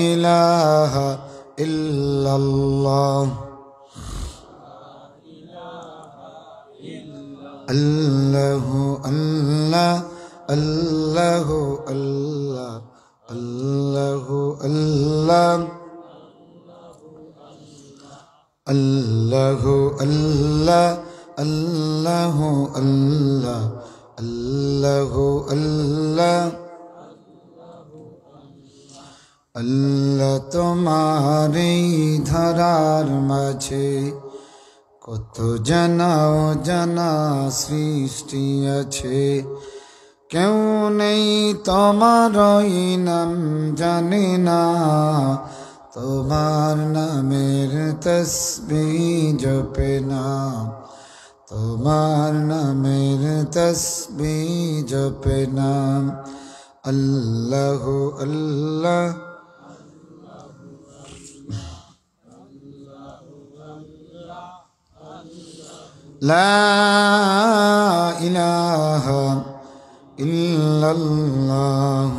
ইলাহা ইল্লাল্লাহ আল্লাহু আল্লাহ আল্লাহু আল্লাহ আল্লাহু আল্লাহ আল্লাহু আল্লাহ আল্লাহু আল্লাহ আল্লাহু আল্লাহ আল্লাহ তোমার এই ধরার মাঝে কত জানা অজানা সৃষ্টি আছে, কেউ নেই তোমার নাম জানে না, তোমার নামের তসবিহ জপে না, তোমার নামের তসবিহ জপে না। আল্লাহু আল্লাহ লা ইলাহা ইল্লাল্লাহ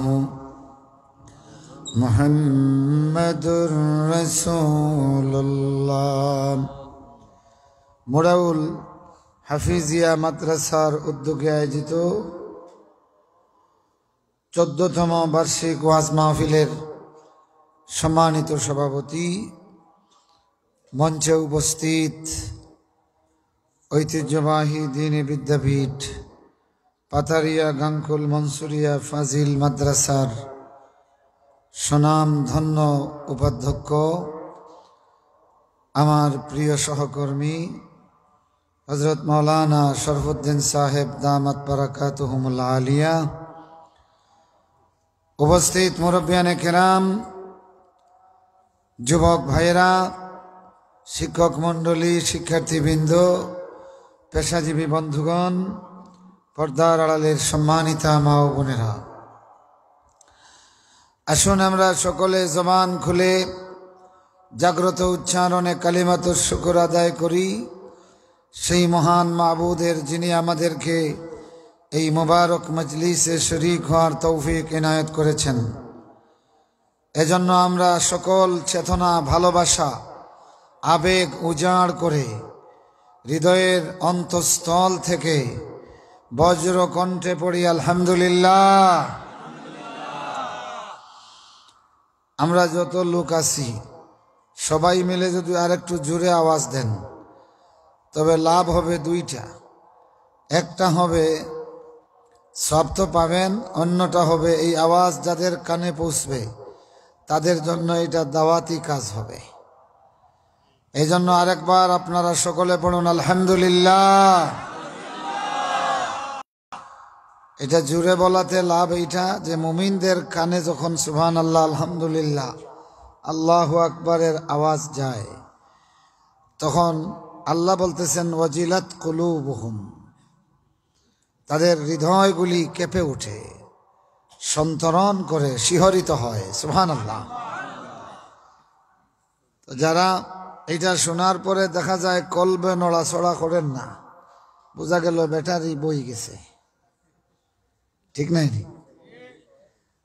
মুহাম্মাদুর রাসূলুল্লাহ। মোরাউল হাফিজিয়া মাদ্রাসার উদ্যোগে আয়োজিত 14তম বার্ষিক ওয়াজ মাহফিলের সম্মানিত সভাপতি, মঞ্চে উপস্থিত ঐতিহ্যবাহী দ্বীনি বিদ্যাপীঠ পাতারিয়া গাংকুল মনসুরিয়া ফাজিল মাদ্রাসার সুনামধন্য উপাধ্যক্ষ, আমার প্রিয় সহকর্মী হযরত মাওলানা শরফুদ্দিন সাহেব দামাত বারাকাতুহুমুল আলিয়া, উপস্থিত মুরব্বিয়ানে কেরাম, যুবক ভাইয়েরা, শিক্ষক মণ্ডলী, শিক্ষার্থীবৃন্দ, পেশাজীবী বন্ধুগণ, পর্দার আড়ালের সম্মানিতা মা ও বোনেরা, আসুন আমরা সকলে জবান খুলে জাগ্রত উচ্চারণে কালিমাতুশ শুকর আদায় করি সেই মহান মাবুদের, যিনি আমাদেরকে এই মোবারক মজলিসে শরীক হওয়ার তৌফিক এনায়েত করেছেন। এজন্য আমরা সকল চেতনা, ভালোবাসা, আবেগ উজাড় করে হৃদয়ের অন্তঃস্থল থেকে বজ্র কণ্ঠে পড়ি আলহামদুলিল্লাহ। আমরা যত লোক আছি সবাই মিলে যদি আরেকটু জোরে আওয়াজ দেন তবে লাভ হবে দুইটা, একটা হবে সব তো পাবেন, অন্যটা হবে এই আওয়াজ যাদের কানে পৌঁছবে তাদের জন্য এটা দাওয়াতি কাজ হবে। এই জন্য আরেকবার আপনারা সকলে পড়ুন আলহামদুলিল্লাহ। এটা জুড়ে বলাতে লাভ এইটা যে মুমিনদের কানে যখন সুবহানাল্লাহ, আলহামদুলিল্লাহ, আল্লাহু আকবারের আওয়াজ যায় তখন আল্লাহ বলতেছেন ওয়াজিলাত কুলুবুহুম, তাদের হৃদয়গুলি কেঁপে ওঠে, সন্তরণ করে, শিহরিত হয়। সুবহানাল্লাহ। তো যারা এটা শোনার পরে দেখা যায় কলবে নড়াচড়া করেন না, বোঝা গেল ব্যাটারি বই গেছে, ঠিক নাই?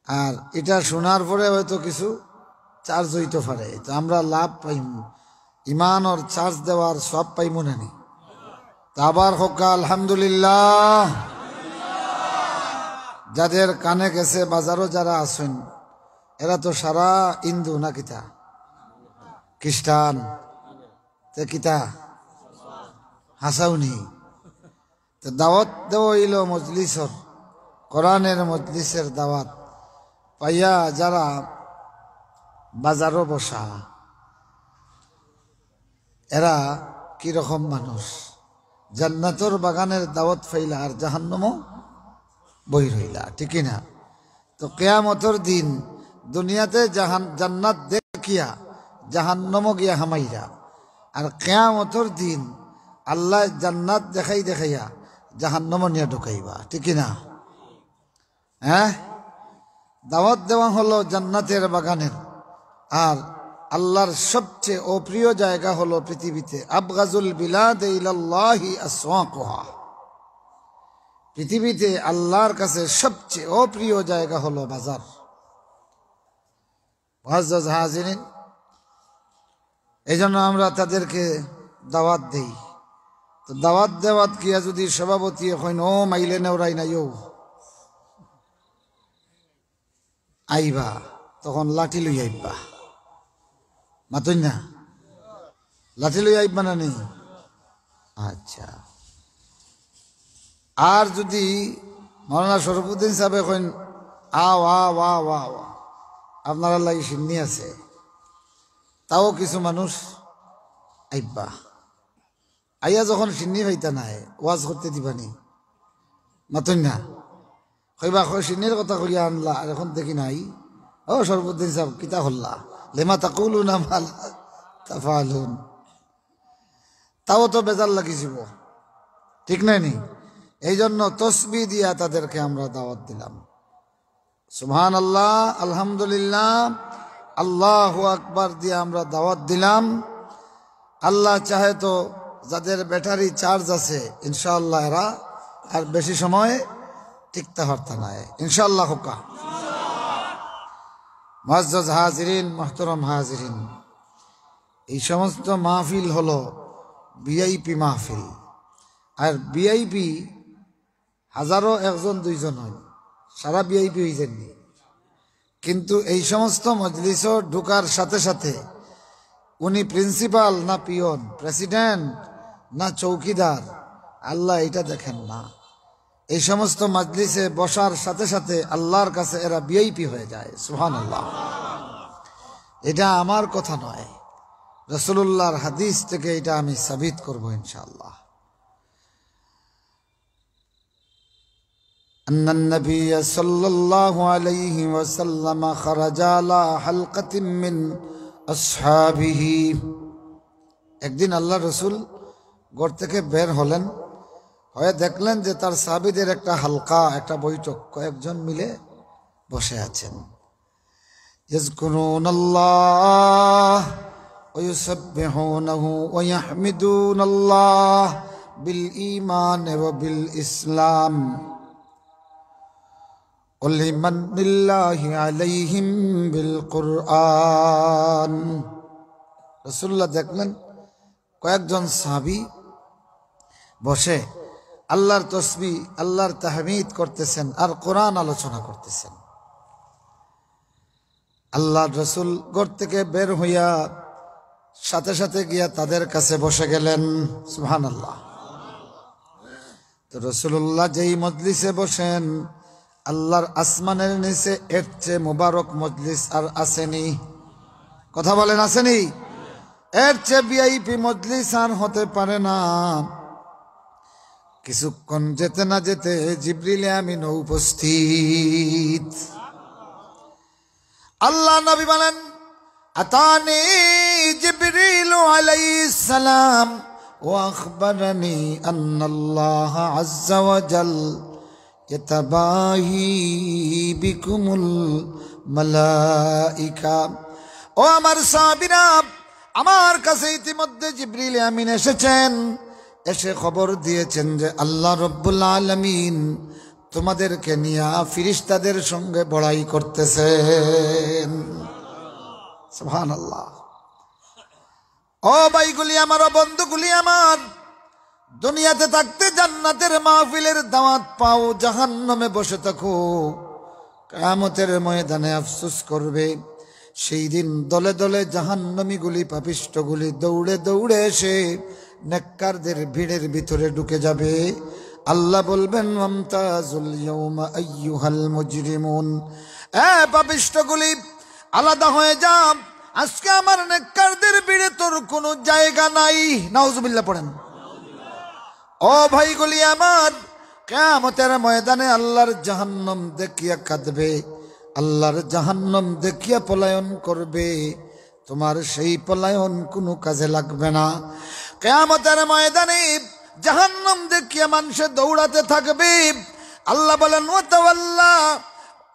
আর এটা শোনার পরে হয়তো কিছু চার্জ হইতে পারে, তো আমরা লাভ পাইম, ইমান ওর চার্জ দেওয়ার সব পাইমু নানি। তা আবার হোক আলহামদুলিল্লাহ। যাদের কানে গেছে, বাজারও যারা আছেন, এরা তো সারা হিন্দু না কিতা, খ্রিস্টান তে কিতা হাসাউনি। তো দাওয়াত দেওয়া হইল মজলিসর, কোরআনের মজলিসের দাওয়াত পাইয়া যারা বাজারও বসা, এরা কিরকম মানুষ? জান্নাতর বাগানের দাওয়াত ফাইলা আর জাহান্নামও বই রইলা, ঠিক না? তো কিয়ামতের দিন দুনিয়াতে জান্নাত দেখিয়া জাহান্নামও গিয়া হামাইরা, আর কিয়ামতের দিন আল্লাহ জান্নাত দেখাইয়া জাহান্নামও নিয়ে ঢুকাইবা, ঠিক না? হ্যাঁ, দাওয়াত দেওয়া হলো জান্নাতের বাগানের, আর আল্লাহর সবচেয়ে অপ্রিয় জায়গা হলো পৃথিবীতে আবগাজুল বিলাদে ইলাল্লাহি আসওয়াকুহা, পৃথিবীতে আল্লাহর কাছে সবচেয়ে অপ্রিয় জায়গা হলো বাজার। মুআজ্জাজ হাজিরিন, এই জন্য আমরা তাদেরকে দাওয়াত দেই। তো দাওয়াত কিয়া যদি সভাপতি এখন ও মাইলে নেওরাই নাই ও আইবা, তখন লাঠি লই আইবা, মাতই না, লাঠি লই আইবা না নেই? আচ্ছা। আর যদি মাওলানা শরফুদ্দিন সাহেব এখন আও আও আও আও আপনারা লাগি সিন্নি আছে, তাও কিছু মানুষ আইবা, আইয়া যখন সিন্নি পাইতা নাই ওয়াজ করতে দিবানি, মাতই না, কইবা সিন্নির কথা কইয়া আনলা আর এখন দেখি নাই, ও শরফুদ্দিন সাহেব কিতা হল্লা লেমা তাকুলুনা মা লা তাফআলুন, তাও তো বেজার লাগিছিল, ঠিক নাই নি? এই জন্য তসবিহ দিয়া তাদেরকে আমরা দাওয়াত দিলাম। সুবহানাল্লাহ, আলহামদুলিল্লাহ, আল্লাহু আকবার দিয়ে আমরা দাওয়াত দিলাম। আল্লাহ চাহে তো যাদের ব্যাটারি চার্জ আছে ইনশাআল্লাহ এরা আর বেশি সময় টিকতে পারতা নাই ইনশাআল্লাহ। হোকা মুআজ্জাজ হাজিরিন, মুহতারাম হাজিরিন, এই সমস্ত মাহফিল হলো ভিআইপি মাহফিল। আর ভিআইপি হাজারো একজন দুইজন হয়, সারা ভিআইপি হইছেননি, কিন্তু এই সমস্ত মজলিসও ঢুকার সাথে সাথে উনি প্রিন্সিপাল না পিয়ন, প্রেসিডেন্ট না চৌকিদার, আল্লাহ এটা দেখেন না। এই সমস্ত মজলিসে বসার সাথে সাথে আল্লাহর কাছে এরা ভিআইপি হয়ে যায়। সুবহানাল্লাহ। এটা আমার কথা নয়, রাসূলুল্লাহর হাদিস থেকে এটা আমি সাবিত করব ইনশাআল্লাহ। أن النبي صلى الله عليه وسلم خرج على حلقة من أصحابه, একদিন আল্লাহ রসুল ঘর থেকে বের হলেন, হয়ে দেখলেন যে তার সাহাবীদের একটা হালকা, একটা বৈঠক, কয়েকজন মিলে বসে আছেন। ইয়াযকুরুনাল্লাহ ওয়া ইউসাব্বিহুনাহু ওয়া ইয়াহমিদুনাল্লাহ বিল ঈমান ওয়া বিল ইসলাম ওয়ালিমানিল্লাহি আলাইহিম বিল কুরআন। রাসূলুল্লাহ দেখলেন কয়েকজন সাহাবী বসে আল্লাহর তসবিহ, আল্লাহর তাহমিদ করতেছেন আর কোরআন আলোচনা করতেছেন। আল্লাহর রাসূল ঘর থেকে বের হইয়া সাথে সাথে গিয়া তাদের কাছে বসে গেলেন। সুবহানাল্লাহ। তো রাসূলুল্লাহ যেই মজলিসে বসেন, আল্লাহর আসমানের নিচে এর চেয়ে মুবারক মজলিস আর আসেনি। কথা বলেন, আসেনি? এর চেয়ে ভিআইপি মজলিস আর হতে পারে না। কিছুক্ষণ যেতে না যেতে জিবরিল আমিন উপস্থিত। আল্লাহ নবী বলেন, আতানি জিবরিল আলাইহিস সালাম ওয়া আখবারানি আন্নাল্লাহ আযজা ওয়া জাল ইয়াতাবাহি বিকুমুল মালাইকা। ও আমার সাহাবীরা, আমার কাছে ইতিমধ্যে জিবরিল আমিন এসেছেন, এসে খবর দিয়েছেন যে আল্লাহ রব্বুল আলামিন তোমাদেরকে নিয়ে ফেরেশতাদের সঙ্গে বড়াই করতেছেন। সুবহানাল্লাহ। ও ভাইগুলি আমার, ও বন্ধুগুলি আমার, দুনিয়াতে থাকতে জান্নাতের মাহফিলের দাওয়াত পাও, জাহান্নামে বসে থাকো, কিয়ামতের ময়দানে আফসোস করবে। সেই দিন দলে দলে জাহান্নামীগুলি, পাপিষ্ঠগুলি দৌড়ে দৌড়ে এসে নেককারদের ভিড়ের ভিতরে ঢুকে যাবে। আল্লাহ বলবেন, ওয়ামতাজুল ইয়াউমা আইয়ুহাল মুজরিমুন, এ পাপিষ্ঠগুলি আলাদা হয়ে যা, আজকে আমার নেককারদের ভিড়ে তোর কোনো জায়গা নাই। নাউজুবিল্লাহ পড়েন। ও ভাইগুলি আমার, কিয়ামতের ময়দানে আল্লাহর জাহান্নাম দেখিয়া কাঁদবে, আল্লাহর জাহান্নাম দেখিয়া পলায়ন করবে। তোমার সেই পলায়ন কোনো কাজে লাগবে না। কিয়ামতের ময়দানে জাহান্নাম দেখিয়া মানুষে দৌড়াতে থাকবে। আল্লাহ বলেন, ওয়া তাওয়াল্লা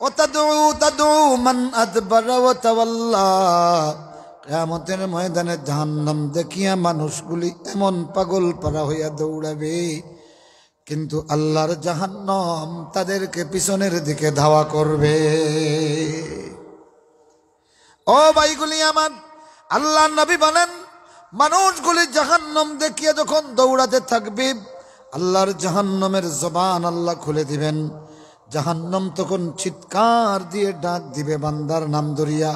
ওয়া তাদউ মান আদবারা ওয়া তাওয়াল্লা। কিয়ামতের ময়দানে জাহান্নাম দেখিয়া মানুষগুলি এমন পাগল পারা হইয়া দৌড়াবে, কিন্তু আল্লাহর জাহান্নাম তাদেরকে পিছনের দিকে ধাওয়া করবে। ও ও ভাইগুলি আমার, আল্লাহ নবী বলেন মানুষগুলি জাহান্নাম দেখিয়ে যখন দৌড়াতে থাকবে, আল্লাহর জাহান্নামের জবান আল্লাহ খুলে দিবেন। জাহান্নাম তখন চিৎকার দিয়ে ডাক দিবে বান্দার নাম ধরিয়া,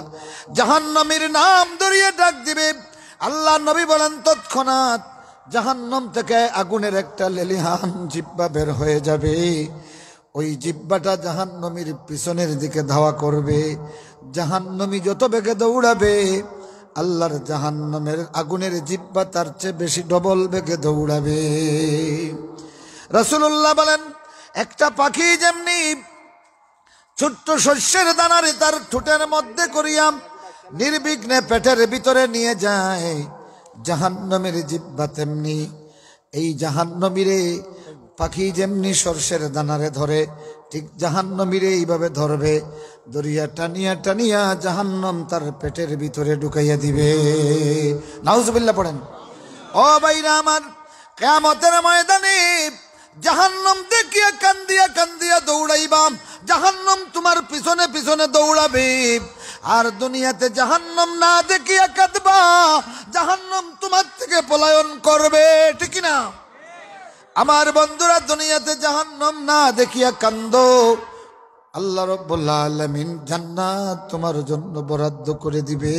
জাহান্নামের নাম ধরিয়ে ডাক দিবে। আল্লাহ নবী বলেন তৎক্ষণাৎ জাহান্নাম থেকে আগুনের একটা লেলিহান জিহ্বা বের হয়ে যাবে। ওই জিহ্বাটা জাহান্নামীর পিছনের দিকে ধাওয়া করবে। জাহান্নামী যত বেগে দৌড়াবে, আল্লাহর জাহান্নামের আগুনের জিহ্বা তার চেয়ে বেশি ডবল বেগে দৌড়াবে। রাসূলুল্লাহ বলেন একটা পাখি যেমনি ছোট্ট শস্যের দানারে তার ঠোঁটের মধ্যে করিয়া নির্বিঘ্নে পেটের ভিতরে নিয়ে যায়, জাহান্নামের জিহ্বা তেমনি এই জাহান্নামীরে পাখি যেমনি সর্ষের দানারে ধরে, ঠিক জাহান্নামীরে এইভাবে ধরবে, দরিয়া টানিয়া টানিয়া জাহান্নাম তার পেটের ভিতরে ঢুকাইয়া দিবে। নাউজুবিল্লাহ পড়েন। ও ভাইরা আমার, কিয়ামতের ময়দানে জাহান্নাম দেখিয়া কান্দিয়া কান্দিয়া দৌড়াইবা, জাহান্নাম তোমার পিছনে পিছনে দৌড়াবে। আর দুনিয়াতে জাহান্নাম না দেখিয়া কাঁদবা, জাহান্নাম তোমার থেকে পলায়ন করবে, ঠিক না? আমার বন্ধুরা, দুনিয়াতে জাহান্নাম না দেখিয়া কান্দো, আল্লাহ রাব্বুল আলামিন জান্নাত তোমার জন্য বরাদ্দ করে দিবে।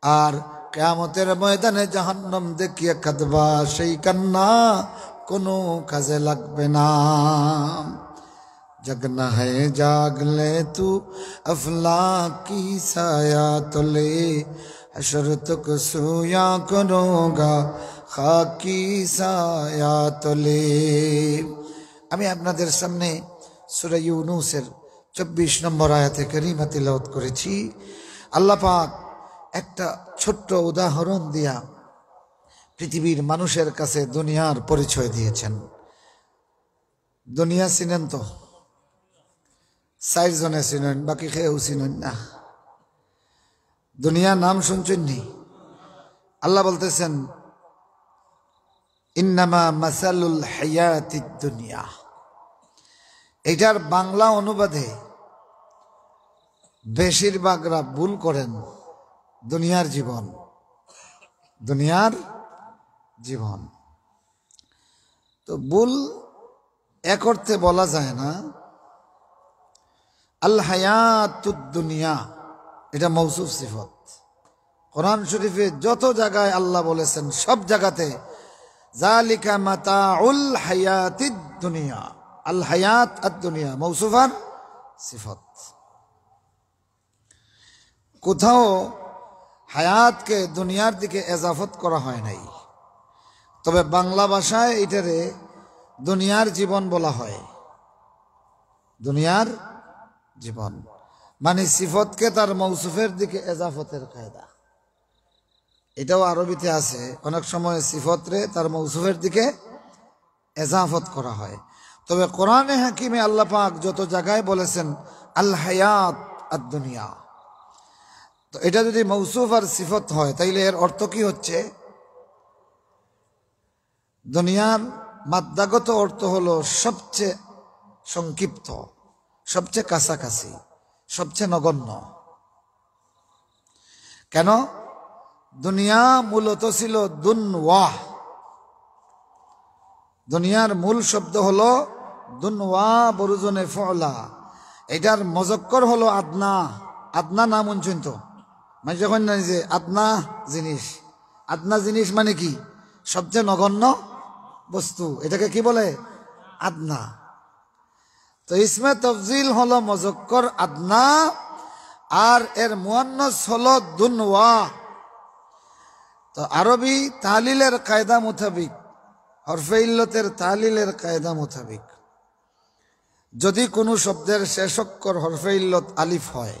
আর কিয়ামতের ময়দানে জাহান্নাম দেখিয়া কাঁদবা, সেই কান্না কোনো কাজে লাগবে না। जगना है जाग ले तू अफलाकी साया तले, हशर तक सोया करोगा खाकी साया तले। আমি আপনাদের সামনে সূরা ইউনূসের 24 নম্বর আয়াতে কারিমা তিলাওয়াত করেছি। আল্লাহ পাক একটা ছোট্ট উদাহরণ দিয়া পৃথিবীর মানুষের কাছে দুনিয়ার পরিচয় দিয়েছেন। দুনিয়া চিনেন তো? 4 জনে চিনেন, বাকি কেউ চিনেন না। দুনিয়া নাম শুনছেন নি? আল্লাহ বলতেছেন ইন্নামা মাসালুল হায়াতিদ দুনিয়া। এটার বাংলা অনুবাদে বেশিরভাগরা ভুল করেন দুনিয়ার জীবন, দুনিয়ার জীবন। তো ভুল এক অর্থে বলা যায় না। আল হায়াতুদ দুনিয়া এটা মৌসুফ সিফত। কোরআন শরীফে যত জায়গায় আল্লাহ বলেছেন সব জায়গাতে যালিকা মাতাউল হায়াতিদ দুনিয়া, আল হায়াত আদ দুনিয়া মৌসুফ আর সিফত। কোথাও হায়াতকে দুনিয়ার দিকে এজাফত করা হয় নাই, তবে বাংলা ভাষায় এটারে দুনিয়ার জীবন বলা হয়। দুনিয়ার জীবন মানে সিফতকে তার মৌসুফের দিকে এজাফতের কায়দা। এটাও আরবিতে আছে, অনেক সময় সিফতরে তার মৌসুফের দিকে এজাফত করা হয়। তবে কোরআনে হাকিমে আল্লাহ পাক যত জায়গায় বলেছেন আল হায়াত আদ দুনিয়া, তো এটা যদি মৌসুফ আর সিফত হয় তাইলে এর অর্থ কি হচ্ছে? দুনিয়ার মাদ্দাগত অর্থ হলো সবচেয়ে সংক্ষিপ্ত, সবচেয়ে কাছাকাছি, সবচেয়ে নগণ্য। কেন? দুনিয়া মূলত ছিল দুনওয়াহ। দুনিয়ার মূল শব্দ হলো দুনওয়া বরুজনে ফলা। এটার মজক্কর হলো আদনা। আদনা নাম শুনছেন তো? মানে যখন যে আদনা জিনিস, আদনা জিনিস মানে কি? সবচেয়ে নগণ্য বস্তু, এটাকে কি বলে? আদনা। তো ইসমে তফজিল হলো মজক্কর আদনা, আর এর মুয়ান্নাস হলো দুনওয়া। তো আরবি তাহলিলের কায়দা মোতাবিক, হরফে ইল্লতের তাহলিলের কায়দা মোতাবিক যদি কোনো শব্দের শেষ অক্ষর হরফে ইল্লত আলিফ হয়,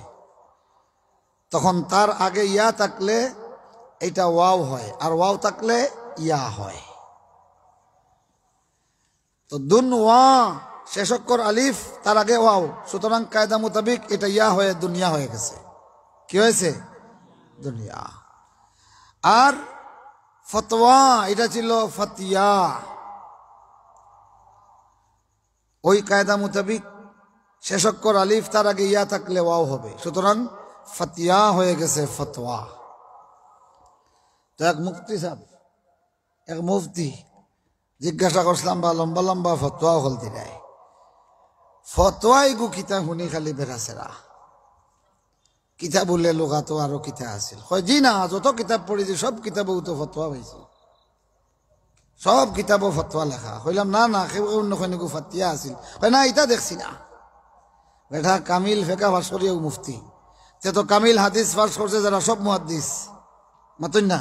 তখন তার আগে ইয়া থাকলে এটা ওয়াও হয়, আর ওয়াও থাকলে ইয়া হয়। তো দুনওয়া শেষ অক্ষর আলিফ, তার আগে ওয়াও, সুতরাং কায়দা মোতাবিক এটা ইয়া হয়ে দুনিয়া হয়ে গেছে। কি হয়েছে? দুনিয়া। আর ফতোয়া এটা ছিল ফতিয়া। ওই কায়দা মোতাবিক শেষ অক্ষর আলিফ, তার আগে ইয়া থাকলে ওয়াও হবে, সুতরাং ফতিয়া হয়ে গেছে ফতোয়া। তো এক মুফতি সাহেব, এক মুফতি জিজ্ঞাসা করছিলাম বা লম্বা লম্বা ফতোয়া হলতি নাই, ফতোয়াই গু কিতা শুনি খালি বেড়াছেরা, কিতা বললে লোকা তো আরো কিতা আছিল। হয় জি না, যত কিতাব পড়েছি সব কিতাবও তো ফতোয়া হয়েছে, সব কিতাবও ফতোয়া লেখা। কইলাম না না, অন্য খনিকু ফাতিয়া আছিল। না এটা দেখছি না, বেটা কামিল ফেকা ফাঁস করিও মুফতি, সে তো কামিল হাদিস ফাঁস করছে যারা সব মুহাদ্দিস, মাতুন না।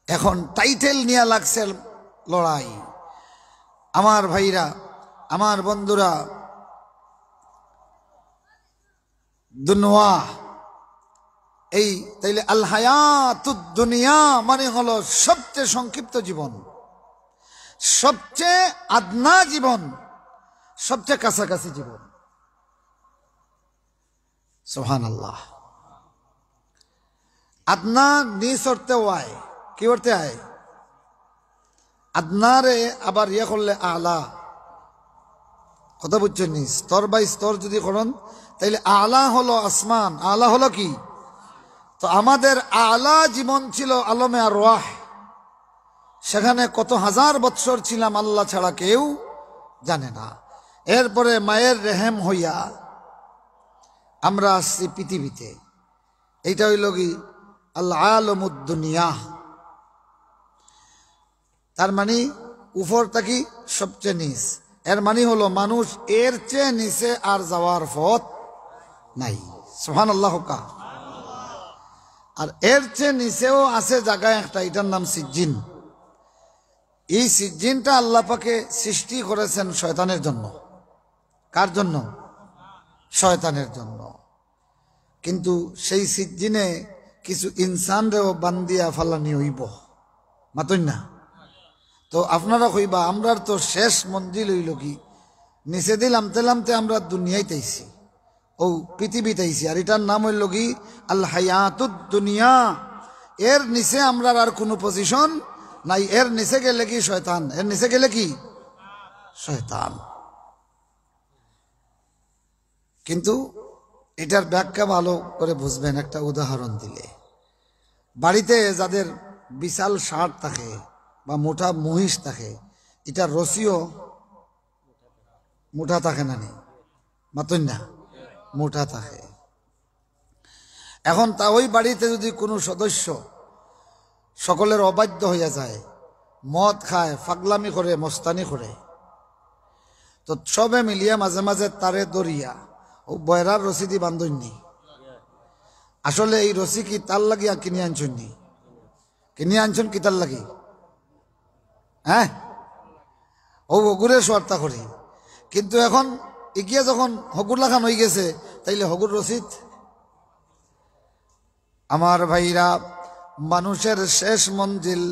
এখন টাইটেল নিয়ে লাগছে লড়াই। আমার ভাইরা, আমার বন্ধুরা, দুনিয়া এই তাইলে আল হায়াতুদ দুনিয়া মানে হলো সবচেয়ে সংক্ষিপ্ত জীবন, সবচেয়ে আদনা জীবন, সবচেয়ে কাছাকাছি জীবন। সুবহানাল্লাহ। আদনা নিচ অর্থে ওয়ায়, কি অর্থে আয়? আদনারে আবার ইয়ে করলে আলা, কথা বুঝছেন নি? স্তর বাই স্তর যদি করেন তাইলে আলা হলো আসমান, আলা হলো কি? তো আমাদের আলা জীবন ছিল আলমে আরওয়াহ, সেখানে কত হাজার বৎসর ছিলাম আল্লাহ ছাড়া কেউ জানে না। এরপরে মায়ের রেহেম হইয়া আমরা আসছি পৃথিবীতে। এইটা হইল কি আল আলমুদ দুনিয়া, তার মানে উপর থাকি সবচেয়ে নিচ। এর মানে হলো মানুষ এর চেয়ে নিচে আর যাওয়ার পথ নাই। সুবহানাল্লাহ। আর এর চেয়ে নিচেও আছে জায়গা একটা, এটার নাম সিজ্জিন। এই সিজ্জিনটা আল্লাহ পাকে সৃষ্টি করেছেন শয়তানের জন্য। কার জন্য? শয়তানের জন্য। কিন্তু সেই সিজ্জিনে কিছু ইনসানরেও বান্দিয়া ফালানি হইব, মাতই না? তো আপনারা কইবা আমরার তো শেষ মঞ্জিল হইল কি? নিচে দিলাম তেলামতে আমরা দুনিয়ায় তাইছি, ও পৃথিবীতে আইছি, আর এটার নাম হইল কি আল হায়াতুদ দুনিয়া। এর নিচে আমরা আর কোনো পজিশন নাই। এর নিচে গেলে কি শয়তান, এর নিচে গেলে কি শয়তান। কিন্তু এটার ব্যাখ্যা ভালো করে বুঝবেন একটা উদাহরণ দিলে। বাড়িতে যাদের বিশাল ষাঁড় থাকে বা মোটা মহিষ থাকে, এটা রসিও মোটা থাকে না নি? মাতন না, মোটা থাকে। এখন তা ওই বাড়িতে যদি কোনো সদস্য সকলের অবাধ্য হইয়া যায়, মদ খায়, ফাগলামি করে, মস্তানি করে, তো সবে মিলিয়া মাঝে মাঝে তারে দরিয়া ও বয়রার রসিদি বান্ধননি। আসলে এই রসি কি তার লাগিয়া কিনে আনছেন নি? কিনে আনছেন কি তার লাগি? হ্যাঁ, ও হগুরে সোয়ার্তা করি। কিন্তু এখন এগিয়ে যখন হগুর লাখান হয়ে গেছে, তাইলে হগুর রসিদ। আমার ভাইরা, মানুষের শেষ মঞ্জিল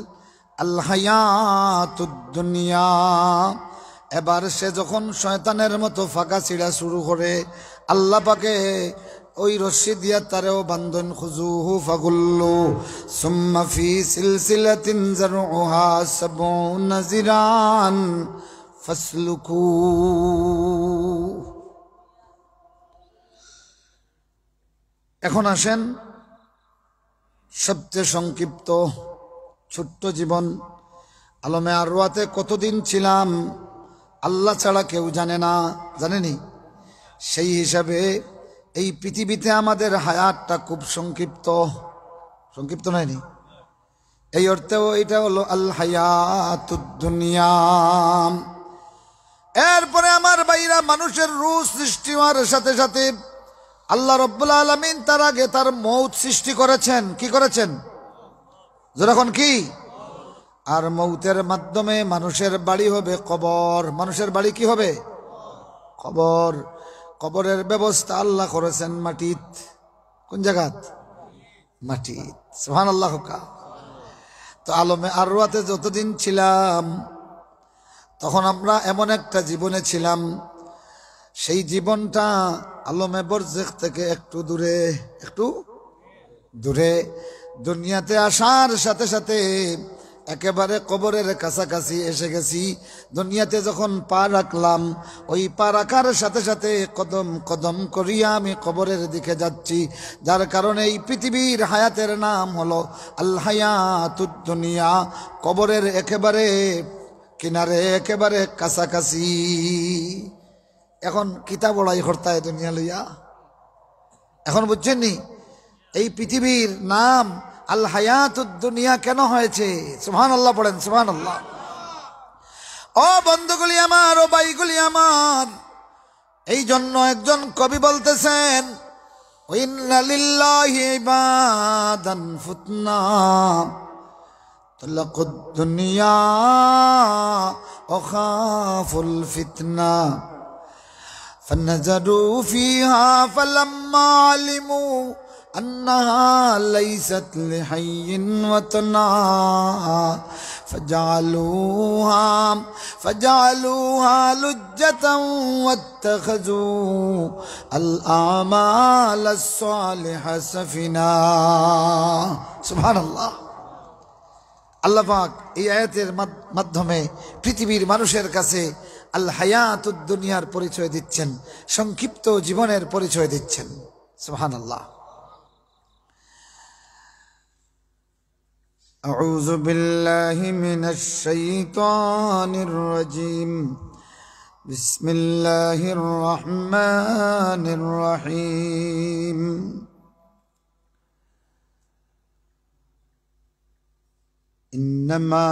আল হায়াতুদ দুনিয়া। এবার সে যখন শয়তানের মতো ফাঁকা ছিড়া শুরু করে, আল্লাহ পাকে ওই রশ্মি দিয়া তারেও বান্ধন খুজুহু ফাগুল্লু সুম্মা ফি সিলসিলাতিন যারউহা সাবউনা জিরান ফাসলুকু। এখন আসেন সবচেয়ে সংক্ষিপ্ত ছোট্ট জীবন আলমে আরওয়াতে কতদিন ছিলাম আল্লাহ ছাড়া কেউ জানে না, জানেনি? সেই হিসাবে এই পৃথিবীতে আমাদের হায়াতটা খুব সংক্ষিপ্ত। সংক্ষিপ্ত নয়নি? এই অর্থেও এটা হলো আল হায়াতুদ দুনিয়া। এরপরে আমার ভাইরা, মানুষের রূহ সৃষ্টি হওয়ার সাথে সাথে আল্লাহ রব্বুল আলামিন তার আগে তার মৌত সৃষ্টি করেছেন। কি করেছেন? যখন কি? আর মৌতের মাধ্যমে মানুষের বাড়ি হবে কবর। মানুষের বাড়ি কি হবে? কবর। কবরের ব্যবস্থা আল্লাহ করেছেন মাটিত। কোন জায়গাত? মাটিত। সুবহানাল্লাহ। তো আলমে আরওয়াতে যতদিন ছিলাম, তখন আমরা এমন একটা জীবনে ছিলাম, সেই জীবনটা আলমে বরজেখ থেকে একটু দূরে, একটু দূরে। দুনিয়াতে আসার সাথে সাথে একেবারে কবরের কাছাকাছি এসে গেছি। দুনিয়াতে যখন পা রাখলাম, ওই পা রাখার সাথে সাথে কদম কদম করিয়া আমি কবরের দিকে যাচ্ছি। যার কারণে এই পৃথিবীর হায়াতের নাম হলো আল হায়াতুদ দুনিয়া। কবরের একেবারে কিনারে, একেবারে কাছাকাছি। এখন কিতাব বড়াই হরতায় দুনিয়া লইয়া, এখন বুঝছেন নি এই পৃথিবীর নাম আল হায়াতুদ দুনিয়া কেন হয়েছে? সুবহানাল্লাহ পড়েন, সুবহানাল্লাহ। ও বন্ধুগুলি আমার, ও ভাইগুলি আমার, এই জন্য একজন কবি বলতেছেন, ইন্না লিল্লাহি ইবাদান ফুতনা তালাকুদ দুনিয়া ওয়া খাফুল ফিতনা فنظروا فيها فلما علموا أنها ليست لحي وطنا فجعلوها لجة واتخذوا الأعمال الصالحة سفنا। سبحان الله। আল্লাহ পাক এই আয়াতের মাধ্যমে পৃথিবীর মানুষের কাছে আল হায়াতুদ দুনিয়ার পরিচয় দিচ্ছেন, সংক্ষিপ্ত জীবনের পরিচয় দিচ্ছেন। সুবহানাল্লাহ। আউযু বিল্লাহি মিনাশ শাইতানির রাজীম। বিসমিল্লাহির রহমানির রহিম। إنما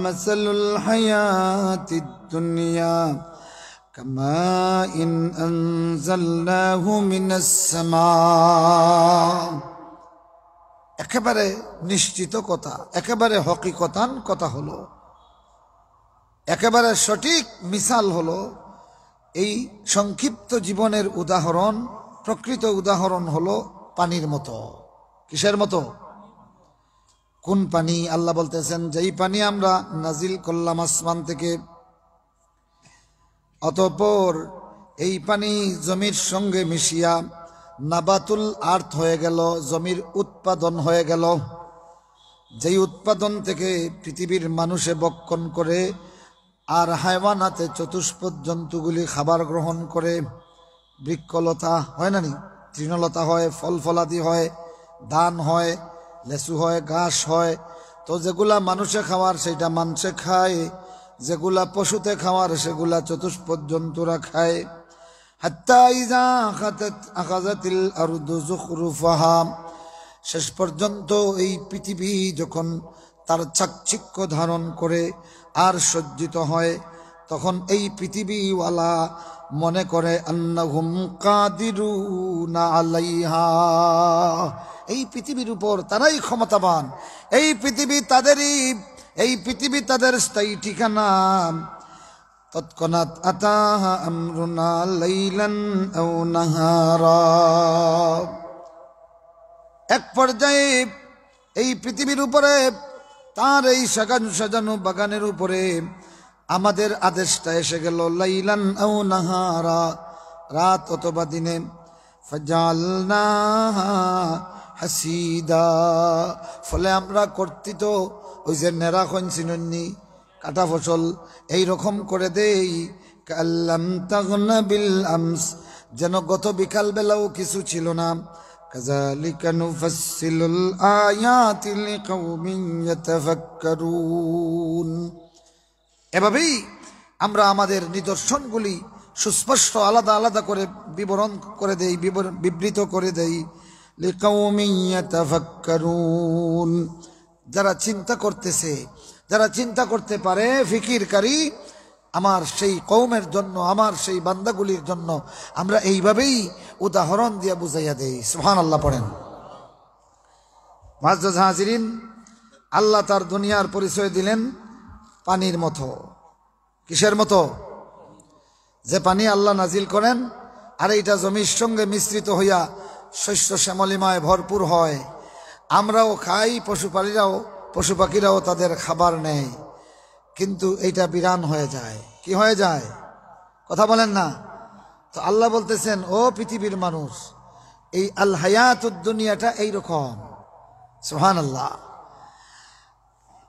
مثل الحياة الدنيا كماء أنزلناه من السماء। একেবারে নিশ্চিত কথা, একেবারে হকিকতান কথা হলো, একেবারে সঠিক মিসাল হলো, এই সংক্ষিপ্ত জীবনের উদাহরণ, প্রকৃত উদাহরণ হলো পানির মতো। কিসের মতো? কোন পানি? আল্লাহ বলতেছেন, যেই পানি আমরা নাজিল করলাম আসমান থেকে, অতঃপর এই পানি জমির সঙ্গে মিশিয়া নাবাতুল আর্থ হয়ে গেল, জমির উৎপাদন হয়ে গেল। যেই উৎপাদন থেকে পৃথিবীর মানুষে বক্ষণ করে, আর হায়ওয়ানাতে চতুষ্পদ জন্তুগুলি খাবার গ্রহণ করে। বৃক্ষলতা হয় না নি, তৃণলতা হয়, ফল ফলাদি হয়, ধান হয়, লেচু হয়, ঘাস হয়। তো যেগুলা মানুষে খাওয়ার সেটা মানুষে খায়, যেগুলা পশুতে খাওয়ার সেগুলা চতুষ্পদ জন্তুরা খায়। হাত্তা ইযা আখাযাতিল আরদু যুখরুফাহা, শেষ পর্যন্ত এই পৃথিবী যখন তার চাকচিক্য ধারণ করে আর সজ্জিত হয়, তখন এই পৃথিবীওয়ালা মনে করে আন্নাহুম কাদিরুনা আলাইহা, এই পৃথিবীর উপর তারাই ক্ষমতাবান, এই পৃথিবী তাদেরই, এই পৃথিবী তাদের স্থায়ী ঠিকানা। তৎক্ষণাৎ আতাহা আমরুনা লাইলান আও নাহারা, এক পর্যায়ে এই পৃথিবীর উপরে, তার এই সাজানো বাগানের উপরে আমাদের আদেশটা এসে গেল, লাইলান আও নাহারা, রাত অথবা দিনে। ফাজালনাহা হাসিদা, ফলে আমরা কর্তৃত ওই যে নেরা খনসিননি কাটা ফসল এই রকম করে দেই, কাল্লাম তাগনা বিল আমস, যেন গত বিকাল বেলাও কিছু ছিল না। কাযালিকা নুফাসসিলুল আয়াতি লিকাউমিন ইয়াতাফাক্কারুন, এভাবেই আমরা আমাদের নিদর্শনগুলি সুস্পষ্ট আলাদা আলাদা করে বিবরণ করে দেই, বিবৃত করে দেই। লিকাউমিন ইয়াতাফাক্কারুন, যারা চিন্তা করতেছে, যারা চিন্তা করতে পারে, ফিকিরকারী, আমার সেই কওমের জন্য, আমার সেই বান্দাগুলির জন্য আমরা এইভাবেই উদাহরণ দিয়ে বুঝাইয়া দেই। সুবহানাল্লাহ পড়েন। মুআজ্জাজ হাজিরিন, আল্লাহ তার দুনিয়ার পরিচয় দিলেন পানির মতো। কিসের মতো? যে পানি আল্লাহ নাজিল করেন আর এইটা জমির সঙ্গে মিশ্রিত হইয়া শস্য শ্যামলিমায় ভরপুর হয়, আমরাও খাই, পশু পাখিরাও তাদের খাবার নেয়, কিন্তু এইটা বিরান হয়ে যায়। কি হয়ে যায়? কথা বলেন না তো। আল্লাহ বলতেছেন, ও পৃথিবীর মানুষ, এই আল হায়াতুদ দুনিয়াটা এইরকম। সুবহানাল্লাহ।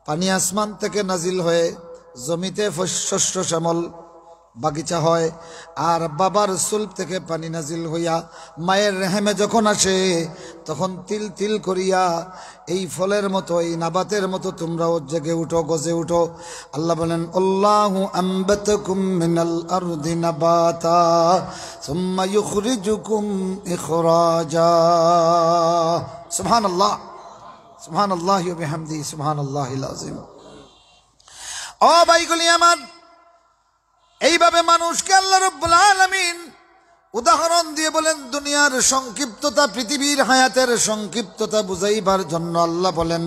পানি আসমান থেকে নাজিল হয়ে জমিতে শস্য শ্যামল বাগিচা হয়, আর বাবার সুলব থেকে পানি নাজিল হইয়া মায়ের রেহেমে যখন আসে তখন তিল তিল করিয়া এই ফলের মতো, এই নাবাতের মতো তোমরাও জেগে উঠো, গজে উঠো। আল্লাহ বলেন আল্লাহু আম্বাতাকুম মিনাল আরদি নাবাতা সুম্মা ইউখরিজুকুম ইখরাজা। সুবহানাল্লাহ, সুবহানাল্লাহি ওয়া বিহামদিহি, সুবহানাল্লাহিল আযীম। ও ভাইগুলি আমার, এইভাবে মানুষকে আল্লাহ রাব্বুল আলামিন উদাহরণ দিয়ে বলেন দুনিয়ার সংক্ষিপ্ততা, পৃথিবীর হায়াতের সংক্ষিপ্ততা বুঝাইবার জন্য আল্লাহ বলেন,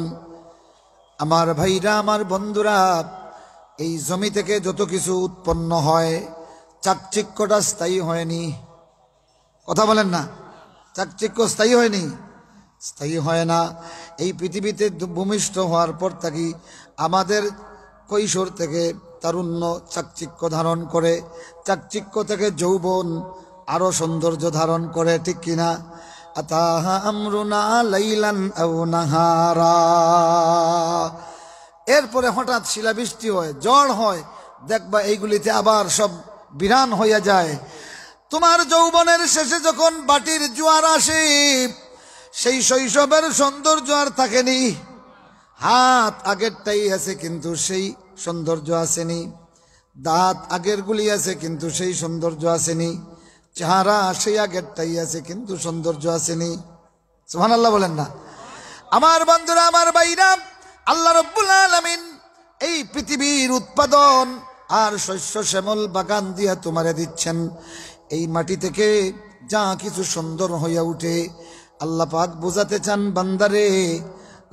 আমার ভাইরা, আমার বন্ধুরা, এই জমি থেকে যত কিছু উৎপন্ন হয় চাকচিক্যটা স্থায়ী হয়নি। কথা বলেন না, চাকচিক্য স্থায়ী হয়নি, স্থায়ী হয় না। এই পৃথিবীতে ভূমিষ্ঠ হওয়ার পর থাকি আমাদের কৈশোর থেকে তারুণ্য চাকচিক্য ধারণ করে, চাকচিক্য থেকে যৌবন আরো সৌন্দর্য ধারণ করে, ঠিক কিনা? আতাহা আমরুনা লাইলান আও নাহারা, এরপরে হঠাৎ শিলাবৃষ্টি হয়, ঝড় হয়, দেখবা এইগুলিতে আবার সব বিরান হইয়া যায়। তোমার যৌবনের শেষে যখন বাটির জোয়ার আসে, সেই শৈশবের সৌন্দর্য আর থাকেনি। হাত আগেরটাই আছে কিন্তু সেই সৌন্দর্য আসেনি, দাঁত আগের গুলি আছে কিন্তু সেই সৌন্দর্য আসেনি, চেহারা সেই আগেরটাই আছে কিন্তু সৌন্দর্য আসেনি। সুবহানাল্লাহ বলেন না? আমার বন্ধুরা, আমার ভাইরা, আল্লাহ রাব্বুল আলামিন এই পৃথিবীর উৎপাদন আর শস্য শ্যামল বাগান দিয়া তোমারে দিচ্ছেন। এই মাটি থেকে যা কিছু সুন্দর হইয়া উঠে, আল্লাহ পাক বোঝাতে চান বান্দারে,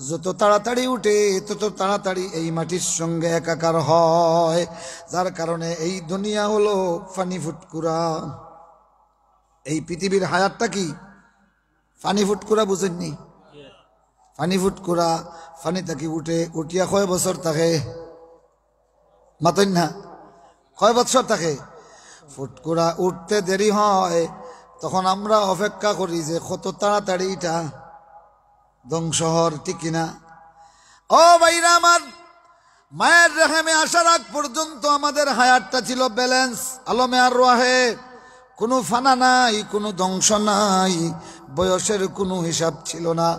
যত তাড়াতাড়ি উঠে তত তাড়াতাড়ি এই মাটির সঙ্গে একাকার হয়। যার কারণে এই দুনিয়া হলো ফানি ফুটকুরা। এই পৃথিবীর হায়াতটা কি? ফানি ফুটকুরা, বুঝেননি? ফানি ফুটকুরা, ফানি থাকি উঠে, উঠিয়া কয় বছর থাকে? মাতন না, কয় বছর থাকে? ফুটকুরা উঠতে দেরি হয়, তখন আমরা অপেক্ষা করি যে কত তাড়াতাড়ি এটা ধ্বংস হওয়ার, ঠিক কিনা? ও ভাইরা আমার, মায়ের রেহেমে আসার আগ পর্যন্ত আমাদের হায়াতটা ছিল ব্যালেন্স, আলমে আর রাহে, কোনো ফানা নাই, কোনো ধ্বংস নাই, বয়সের কোনো হিসাব ছিল না।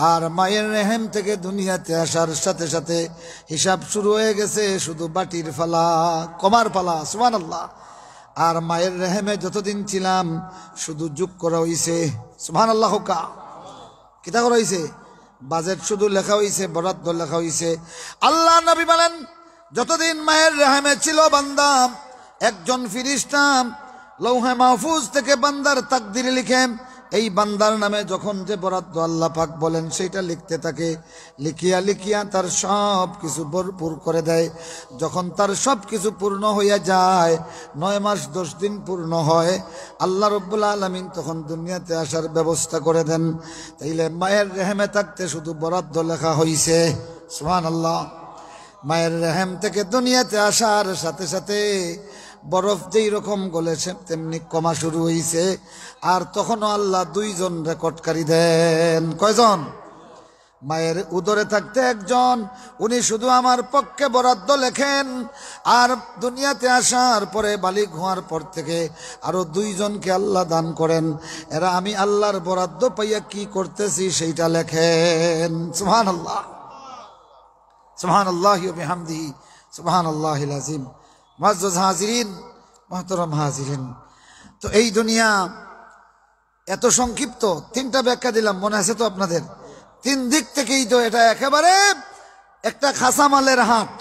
আর মায়ের রেহেম থেকে দুনিয়াতে আসার সাথে সাথে হিসাব শুরু হয়ে গেছে শুধু বাটির ফালা, কমার ফালা। সুবহানাল্লাহ। আর মায়ের রেহেমে যতদিন ছিলাম শুধু যোগ করা হইছে। সুবহানাল্লাহ। কা কিতা করা হইছে? বাজেট শুধু লেখা হইছে, বরাদ্দ লেখা হইছে। আল্লাহ নবী বলেন, যতদিন মায়ের রেহেমে ছিল বান্দা, একজন ফেরেশতা লৌহে মাহফুজ থেকে বান্দার তাকদির লিখে, এই বান্দার নামে যখন যে বরাদ্দ আল্লাহ পাক বলেন সেইটা লিখতে থাকে। লিখিয়া লিখিয়া তার সব কিছু ভরপুর করে দেয়। যখন তার সব কিছু পূর্ণ হইয়া যায়, 9 মাস 10 দিন পূর্ণ হয়, আল্লাহ রাব্বুল আলামিন তখন দুনিয়াতে আসার ব্যবস্থা করে দেন। তাইলে মায়ের রেহেমে থাকতে শুধু বরাদ্দ লেখা হইছে। সুবহানাল্লাহ। মায়ের রেহেম থেকে দুনিয়াতে আসার সাথে সাথে বরফ যেই রকম গলেছে তেমনি কমা শুরু হইছে। আর তখনও আল্লাহ 2 জন রেকর্ডকারী দেন। কয়জন? মায়ের উদরে থাকতে একজন, উনি শুধু আমার পক্ষে বরাদ্দ লেখেন। আর দুনিয়াতে আসার পরে বালিগ হওয়ার পর থেকে আরো 2 জনকে আল্লাহ দান করেন। এরা আমি আল্লাহর বরাদ্দ পাইয়া কি করতেছি সেইটা লেখেন। সুবহানাল্লাহ, সুবহানাল্লাহি ওয়া বিহামদিহি, সুবহানাল্লাহিল আযীম। মুআজ্জাজ হাজিরিন, মুহতারাম হাজিরিন, তো এই দুনিয়া এত সংক্ষিপ্ত। 3টা ব্যাখ্যা দিলাম, মনে আছে তো আপনাদের? 3 দিক থেকেই তো এটা একেবারে একটা খাসামালের হাট।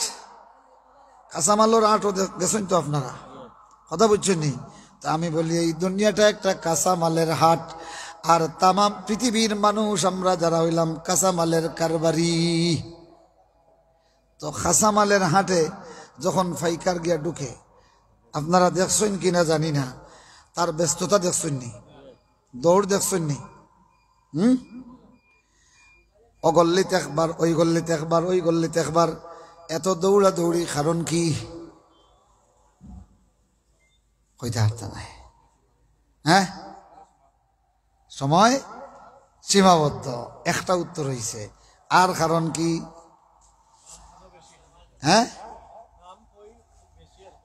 কাঁচামালের হাটও গেছেন তো আপনারা, কথা বুঝছেন নি? তা আমি বলি এই দুনিয়াটা একটা কাঁচামালের হাট। আর তামাম পৃথিবীর মানুষ আমরা যারা হইলাম কাঁচামালের কারবারি। তো কাঁচামালের হাটে যখন ফাইকার গিয়া ঢুকে, আপনারা দেখছেন কিনা জানি না, তার ব্যস্ততা দেখছেন নি? দৌড় দেখছেন নি? ও গল্লিতে একবার, ওই গল্লিতে একবার, ওই গল্লিতে একবার, এত দৌড়া দৌড়ি কারণ কি? কইতে হারতা নাই, হ্যাঁ? সময় সীমাবদ্ধ। একটা উত্তর হইছে। আর কারণ কি? হ্যাঁ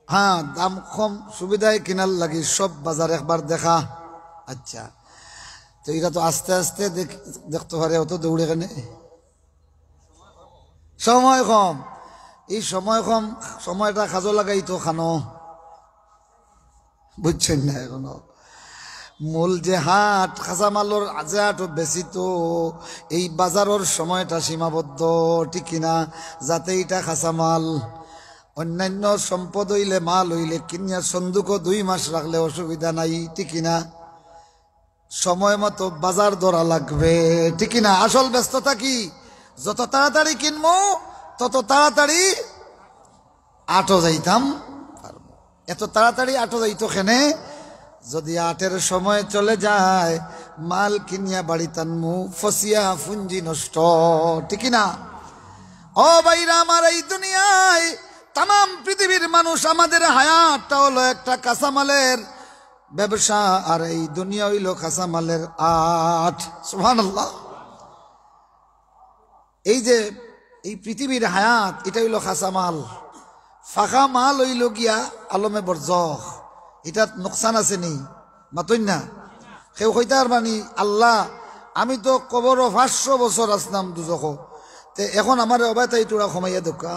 হ্যাঁ, দাম কম সুবিধায় কিনার লাগি সব বাজার একবার দেখা। আচ্ছা, তো এটা তো আস্তে আস্তে দেখতে পারে, অত দৌড়ে কেন? সময় কম, এই সময় কম, সময়টা কাজে লাগাই তো খানো, বুঝছেন না? এখনো মূল যে হাট কাঁচামালর যে হাট বেশি, তো এই বাজারের সময়টা সীমাবদ্ধ, ঠিক কিনা? যাতে এটা কাঁচামাল, অন্যান্য সম্পদ হইলে মাল হইলে কিনিয়া সন্দুকও 2 মাস রাখলে অসুবিধা নাই, ঠিক কিনা? সময় মতো বাজার ধরা লাগবে, ঠিক কিনা? আসল ব্যস্ততা কি? যত তাড়াতাড়ি কিনবো তত তাড়াতাড়ি আটো যাইতাম পারবো। এত তাড়াতাড়ি আটো যাইতো খেনে, যদি আটের সময় চলে যায় মাল কিনিয়া বাড়ি টানমু, ফসিয়া ফুঞ্জি নষ্ট, ঠিক না? ও ভাইরা আমার, এই দুনিয়ায় তাম পৃথিবীর মানুষ, আমাদের হায়াতটা হলো একটা কাঁচামালের ব্যবসা, আর এই দুনিয়া হইল কাঁচামালের আট। সুবহানাল্লাহ। এই যে এই পৃথিবীর হায়াত, এটা হইল কাঁচামাল। ফাঁকা মাল হইল গিয়া আলমে বরজখ, এটা নোকসান আছে নি? মাতই না কেউ কইতার বানি, আল্লাহ আমি তো কবর 500 বছর আসলাম দুজখ, তে এখন আমার অবায়তাই তোরা কমাইয়া দোকা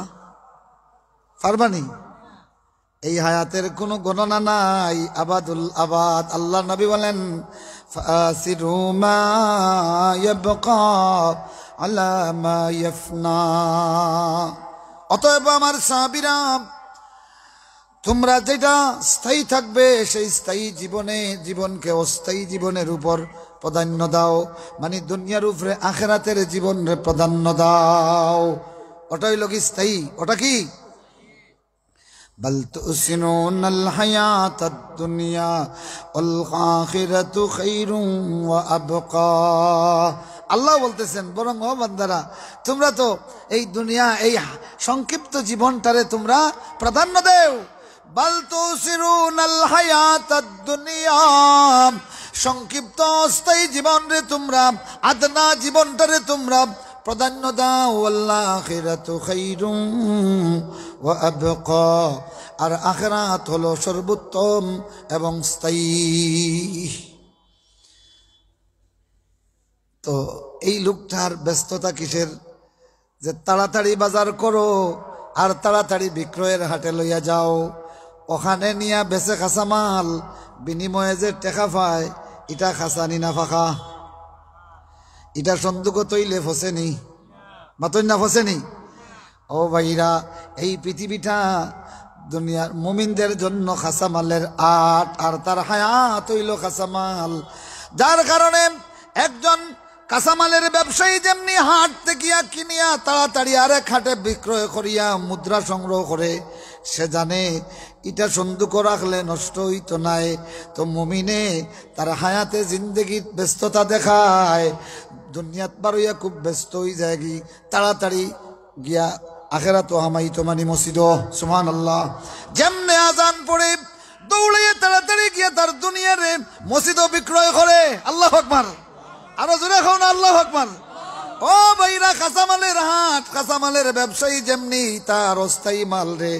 পারবানি? এই হায়াতের কোনো গণনা নাই, আবাদুল আবাদ। আল্লাহ নবী বলেন, ফাসিরু মা ইয়াবকা আলা মা ইয়াফনা। অতএব আমার সাহাবীরা, তোমরা যেটা স্থায়ী থাকবে সেই স্থায়ী জীবনকে অস্থায়ী জীবনের উপর প্রাধান্য দাও, মানে দুনিয়ার উপরে আখিরাতের জীবনের প্রাধান্য দাও। ওটাই লোক স্থায়ী। ওটা কি? বাল তুসিনুনাল হায়াতাদ দুনিয়া ওয়াল আখিরাতু খায়রুম ওয়া আবকা। আল্লাহ বলতেছেন, বরং ও বান্দারা, তোমরা তো এই দুনিয়া, এই সংক্ষিপ্ত জীবনটারে তোমরা প্রাধান্য দেও। বাল তুসিরুনাল হায়াতাদ দুনিয়া, সংক্ষিপ্ত অস্থায়ী জীবন রে তোমরা, আদনা জীবনটারে তোমরা প্রাধান্য দাও। ওয়াল আখিরাতু খায়রুম ওয়া আবকা, আর আখিরাত হলো সর্বোত্তম এবং স্থায়ী। তো এই লোকটার ব্যস্ততা কিসের? যে তাড়াতাড়ি বাজার করো আর তাড়াতাড়ি বিক্রয়ের হাটে লইয়া যাও, ওখানে নিয়া বেচে কাঁচামাল, বিনিময়ে যে টেকা পায়, এটা খাসানি না ফাঁকা? এটা সন্দুক তৈলে ফসেনি? মাতই না ফসেনি? ও ভাইরা, এই পৃথিবীটা দুনিয়ার মুমিনদের জন্য কাঁচামালের আট, আর তার হায়াত হইল কাঁচামাল। যার কারণে একজন কাঁচামালের ব্যবসায়ী যেমনি হাট থেকে কিনিয়া তাড়াতাড়ি আরেক হাটে বিক্রয় করিয়া মুদ্রা সংগ্রহ করে, সে জানে এটা সন্দুক রাখলে নষ্ট হইতো নাই। তো মুমিনে তার হায়াতে জিন্দগির ব্যস্ততা দেখায়, দুনিয়াত বারইয়া খুব ব্যস্ত হয়ে যায়, কি তাড়াতাড়ি গিয়া আখেরাত হামাইতো মানে মসজিদ। সুবহানাল্লাহ। যেমনে আজান পড়ে দৌড়িয়ে তাড়াতাড়ি গিয়া তার দুনিয়ারে মসজিদ বিক্রয় করে। আল্লাহু আকবার। আরো জোরে খাও না আল্লাহু আকবার। ও ভাইরা, কাঁচামালের হাট, কাঁচামালের ব্যবসায়ী যেমনি তার অস্থায়ী মাল রে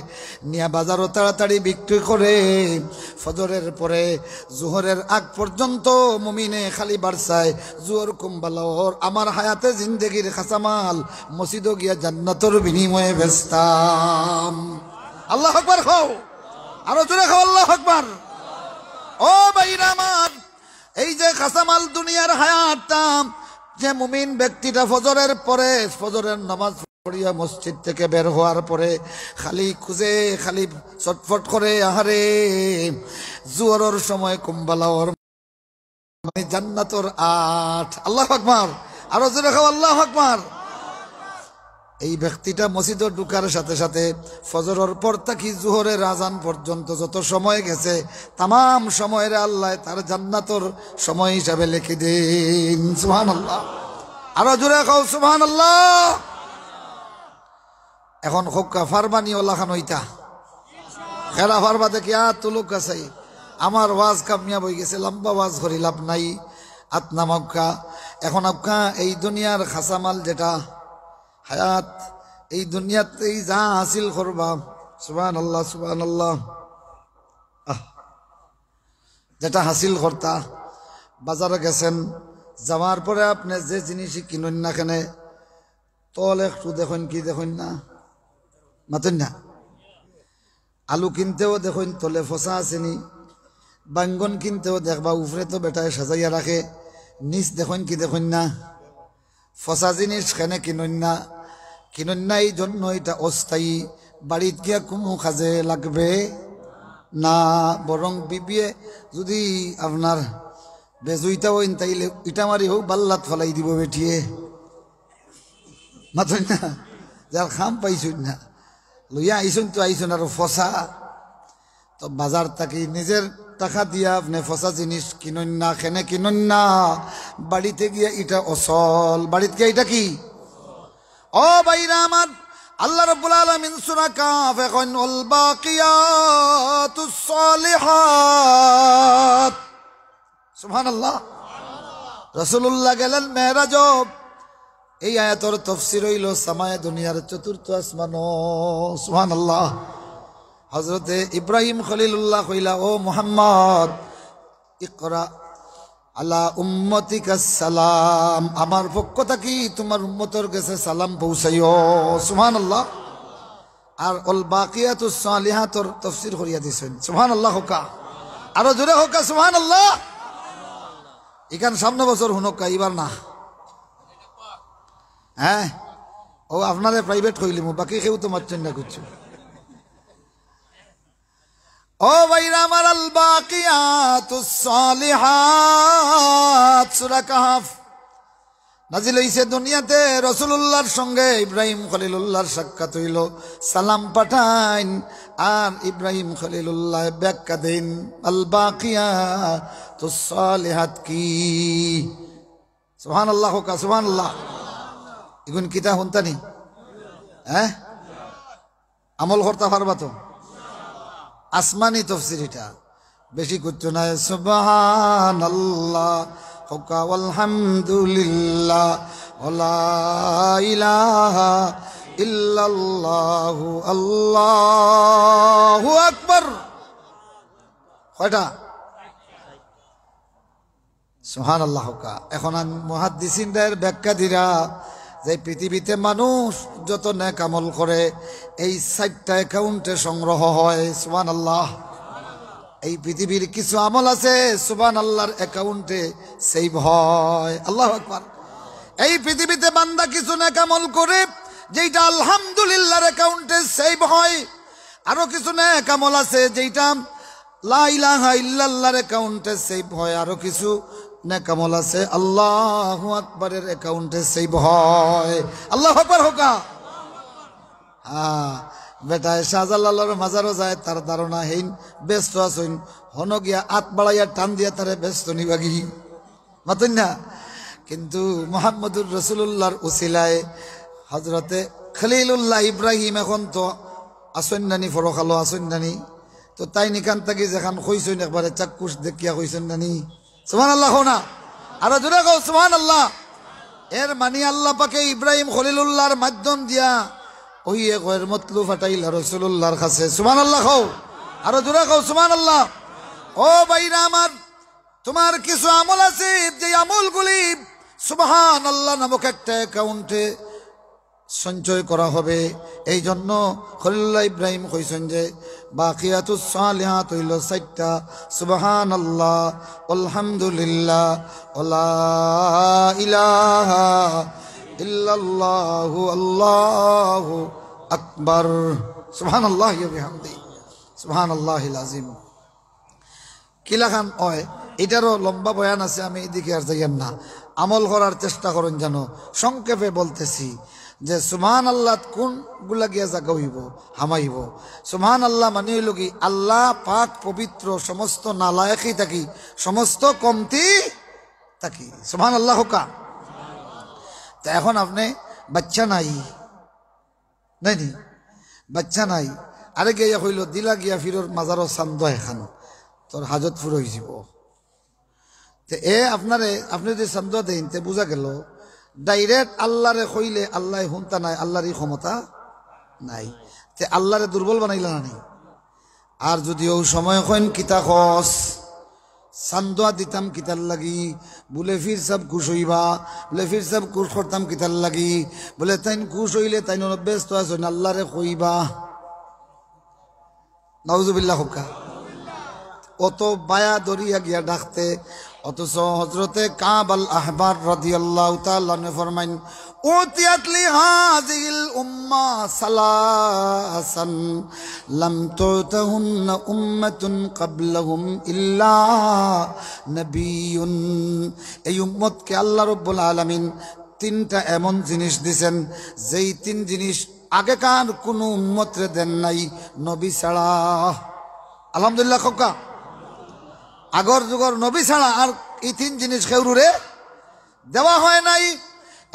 নিয়া বাজারও তাড়াতাড়ি বিক্রি করে, ফজরের পরে জোহরের আগ পর্যন্ত মুমিনে খালি বাড়ছায় জোহর কুম্বালর আমার হায়াতে জিন্দেগির কাঁচামাল মসজিদ গিয়া জান্নাতর বিনিময়ে বেচতাম। আল্লাহু আকবার খাও, আরো জোরে খাও আল্লাহু আকবার। ও ভাইরা আমার, এই যে কাঁচামাল দুনিয়ার হায়াতটা, যে মুমিন ব্যক্তিটা ফজরের পরে, ফজরের নামাজ পড়িয়া মসজিদ থেকে বের হওয়ার পরে খালি খুঁজে, খালি ছটফট করে, আহারে জোহরের সময় কুম্বালাওর মানে জান্নাতর আট। আল্লাহু আকবার। আরো জোরে খাও আল্লাহু আকবার। এই ব্যক্তিটা মসজিদে ঢুকার সাথে সাথে ফজরের পর থেকে জোহরের আজান পর্যন্ত যত সময় গেছে, তাম সময়ের আল্লাহ তার জান্নাতর সময় হিসাবে লিখে দিন। সুবহানাল্লাহ। আরো জোরে খাও সুবহানাল্লাহ। এখন হোক্কা ফারবানি ওলা খান হইতা খেলা ফারবা দেখি তুলুক আছে, আমার ওয়াজ কামিয়া বই গেছে, লম্বা ওয়াজ করি লাভ নাই, আতনামক্কা। এখন আপকা এই দুনিয়ার খাসামাল যেটা হায়াত, এই দুনিয়াতেই যা হাসিল করবা, সুবহানাল্লাহ সুবহানাল্লাহ, যেটা হাসিল করতা, বাজারে গেছেন, যাওয়ার পরে আপনি যে জিনিসই কিনুন না কেন, তল একটু দেখুন, কি দেখুন না, মাতুন না, আলু কিনতেও দেখুন তলে ফসা আসেনি, বাঙ্গন কিনতেও দেখবা উপরে তো বেটায় সাজাইয়া রাখে, নিচ দেখুন কি দেখুন না, ফসা জিনিস কেনে কিনুন না, কিনুন না এই জন্য এটা অস্থায়ী, বাড়িতে গিয়া কোনো কাজে লাগবে না, বরং বিবিয়ে যদি আপনার বেজুইটা হইন তাইলে ইটা মারি হোক বাল্লাত ফলাই দিব বেঠিয়ে, মাথুন না, যার খাম পাইছুন না, লইয়া আইসুন তো আইসুন আর ফসা, তো বাজার থাকি নিজের টাকা দিয়া আপনি ফসা জিনিস কিনুন না, খেনে কিনুন না, বাড়িতে গিয়া এটা অসল, বাড়িতে গিয়া এটা কি ও ভাইরা আমার, আল্লাহ রাব্বুল আলামিন সূরা কাফ এখন ওয়াল বাকিয়াতুস সালিহাত, সুবহানাল্লাহ। রাসূলুল্লাহ গেলেন মেরাজ, এই আয়াতের তাফসীর হইল সামায়ে দুনিয়ার চতুর্থ আসমান, সুবহানাল্লাহ। হযরতে ইব্রাহিম খলিলুল্লাহ কইলা, ও মুহাম্মদ ইকরা আলা উম্মতিকা সালাম, আমার পক্ষ থেকে তোমার উম্মতের কাছে সালাম পৌঁছাইও, সুবহানাল্লাহ। আর অল বাকিয়াতুস সালিহাতর তাফসীর করিয়া দিছেন, সুবহানাল্লাহ হোকা, আরো জোরে হোকা সুবহানাল্লাহ। এখান সামনে বছর হুনকা, এবার না, হ্যাঁ ও আপনারে প্রাইভেট কইলিমু, বাকি কেউ তো মারছেন না কিছু। ও ভাইরা আমার, আল বাকিয়াতুস সালিহাত সূরা কাহফ নাজিল হইছে দুনিয়াতে, রাসূলুল্লাহর সঙ্গে ইব্রাহিম খলিলুল্লাহর সাক্ষাৎ হইল, সালাম পাঠাইন, আর ইব্রাহিম খলিলুল্লাহ ব্যাখ্যা দেন আল বাকিয়াতুস সালিহাত কি, সুবহানাল্লাহ কা সুবহানাল্লাহ। এগুন কিতা হুনতানি, হ্যাঁ আমল করতে পারবা তো, আসমানি তাফসীর এটা বেশি করছো না, সুবহানাল্লাহ হুকা আলহামদুলিল্লাহ ওয়ালা ইলাহা ইল্লাল্লাহু আল্লাহু আকবার, কয়টা সুবহানাল্লাহ হুকা। এখন আমি মুহাদ্দিসিনদের ব্যাখ্যা দিরা যে পৃথিবীতে মানুষ যত নেক আমল করে এই 4টা অ্যাকাউন্টে সংগ্রহ হয়, সুবহানাল্লাহ। এই পৃথিবীর কিছু আমল আছে সুবহানাল্লাহর অ্যাকাউন্টে সেভ হয়, আল্লাহু আকবার। এই পৃথিবীতে বান্দা কিছু নেক আমল করে যেটা আলহামদুলিল্লাহর অ্যাকাউন্টে সেভ হয়, আরো কিছু নেক আমল আছে যেটা লা ইলাহা ইল্লাল্লাহর অ্যাকাউন্টে সেভ হয়, আরো কিছু নেক আমল আছে আল্লাহু আকবারের অ্যাকাউন্টে সেভ হয়, আল্লাহু আকবার হোকা। হ্যাঁ বেটা শাহজালালের মাজারও যায়, তার ধারণা হইন ব্যস্ত আসইন, হন গিয়া আত বাড়াইয়া টান দিয়া তারে ব্যস্ত নিবাগি, মাতুন না। কিন্তু মুহাম্মদুর রাসূলুল্লাহর উসিলায় হযরতে খলিলুল্লাহ ইব্রাহিম এখন তো আসন্নানি ফরখালো আসন্নানি, তো তাই নিকান থাকি যেখান কইছেন একবারে চাক্ষুষ দেখিয়া কইছেন নানি, সুবহানাল্লাহ না, আরো জোরে কও সুবহানাল্লাহ। এর মানে আল্লাহ পাকে ইব্রাহিম খলিলুল্লাহর মাধ্যম দিয়া ওই গয়ের মতলু ফাটাইলা রাসূলুল্লাহর কাছে, সুবহানাল্লাহ কও, আরো জোরে কও সুবহানাল্লাহ। ও ভাইরা আমার, তোমার কিছু আমল আছে যে আমলগুলি সুবহানাল্লাহ নামক একটা অ্যাকাউন্টে সঞ্চয় করা হবে, এই জন্য খলিলুল্লাহ ইব্রাহিম কইছেন যে বাকিয়াতুস সালিহাত হইল 4টা, সুবহানাল্লাহ আলহামদুলিল্লাহ ওয়ালা ইলাহা ইল্লাল্লাহু আল্লাহু আকবার, সুবহানাল্লাহি ওয়া বিহামদিহি সুবহানাল্লাহিল আযীম। কিলাখান হয় এটারও লম্বা বয়ান আছে, আমি এদিকে আর যাইয়াম না, আমল করার চেষ্টা করুন। যেন সংক্ষেপে বলতেছি যে সুবহানাল্লাহ কোন গুলা গিয়া জায়গা হইব, হামাইব। সুবহানাল্লাহ মানে হইল কি আল্লাহ পাক পবিত্র, সমস্ত নালায়েকি থাকি, সমস্ত কমতি থাকি, সুবহানাল্লাহ হোকা। তা এখন আপনি বাচ্চা নাই নাই নি, বাচ্চা নাই, আরে গিয়া হইল দিলা গিয়া ফিরোর মাজারও চান্দ এখান তোর হাজত ফুর হয়ে যাব। তে এ আপনারে আপনি যদি চান্দ দেন তে বুঝা গেল ডাইরেক্ট আল্লাহরে কইলে আল্লাহ হুনতা নাই, আল্লাহরই ক্ষমতা নাই। তে আল্লাহরে দুর্বল বানাইলা না নি? আর যদিও সময় কইন কিতা খস চান্দোয়া দিতাম কিতার লাগি, বলে ফির সব খুশ হইবা, বলে ফির সব খুশ করতাম কিতার লাগি, বলে তাইন খুশ হইলে তাইন ব্যস্ত আছেন আল্লাহরে কইবা। নাউজুবিল্লাহ হুক্কা। অত বায়া দরিয়া গিয়া ডাকতে, অথচ হযরতে কাব আল আহবার রাদিয়াল্লাহু তাআলা আনহু ফরমাইন উতিয়াত লি হাযিল উম্মাহ সালাসান লাম তুতাহুন্না উম্মাতুন ক্বাবলাহুম ইল্লা নবিয়্যুন। এই উম্মতকে আল্লাহ রাব্বুল আলামিন তিনটা এমন জিনিস দিয়েছেন যেই তিন জিনিস আগেকার কোন উম্মতরে দেন নাই নবী ছাড়া। আলহামদুলিল্লাহ খোকা। আগর যুগর নবী ছাড়া আর এই তিন জিনিস কেউরে দেওয়া হয় নাই।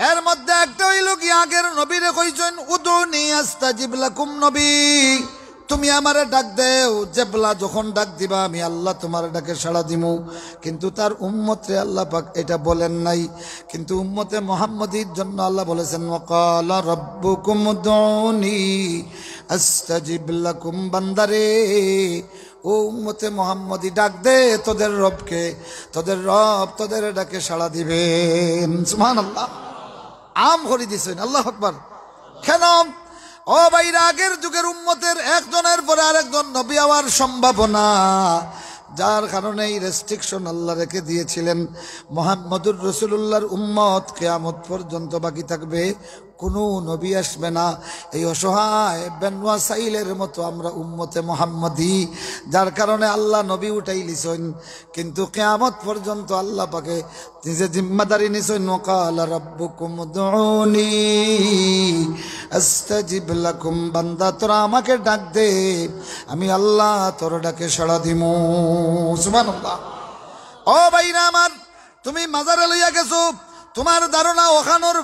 এর মধ্যে একটা হইল কি আগের নবীরে কইছেন উদুনি আস্তাজিব লাকুম। নবী তুমি আমারে ডাক দেও, জেবলা যখন ডাক দিবা আমি আল্লাহ তোমার ডাকে সাড়া দিমু। কিন্তু তার উম্মতে আল্লাহ পাক এটা বলেন নাই। কিন্তু উম্মতে মুহাম্মদীর জন্য আল্লাহ বলেছেন ওয়াকালা রাব্বুকুম উদউনি আস্তাজিব লাকুম। বান্দারে ও উম্মতে মুহাম্মদী ডাক দে তোদের রবকে, তোদের রব তোদের ডাকে সাড়া দিবেন। সুবহানাল্লাহ। আম করে দিছেন। আল্লাহু আকবার। কেন ও ভাইরা, আগের যুগের উম্মতের একজনের পরে আরেকজন নবী হওয়ার সম্ভাবনা, যার কারণে এই রেস্ট্রিকশন আল্লাহ রেখে দিয়েছিলেন। মুহাম্মদুর রাসূলুল্লাহর উম্মত কিয়ামত পর্যন্ত বাকি থাকবে, কোনো নবী আসবে না। এই অসহায় বেনওয়া সাইলের মতো আমরা উম্মতে মুহাম্মদী, যার কারণে আল্লাহ নবী উঠাই লিছেন। কিন্তু কিয়ামত পর্যন্ত আল্লাহ পাকে নিজে জিম্মাদারি নিছেন। ওয়াকালা রাব্বুকুম উদউনি আস্তাজিব লাকুম। বান্দা তোরা আমাকে ডাক দে, আমি আল্লাহ তোর ডাকে সাড়া দিমু। সুবহানাল্লাহ। ও ভাইরা আমার, তুমি মাজারে লইয়া গেছো, তোমার ধারণা ওখানোর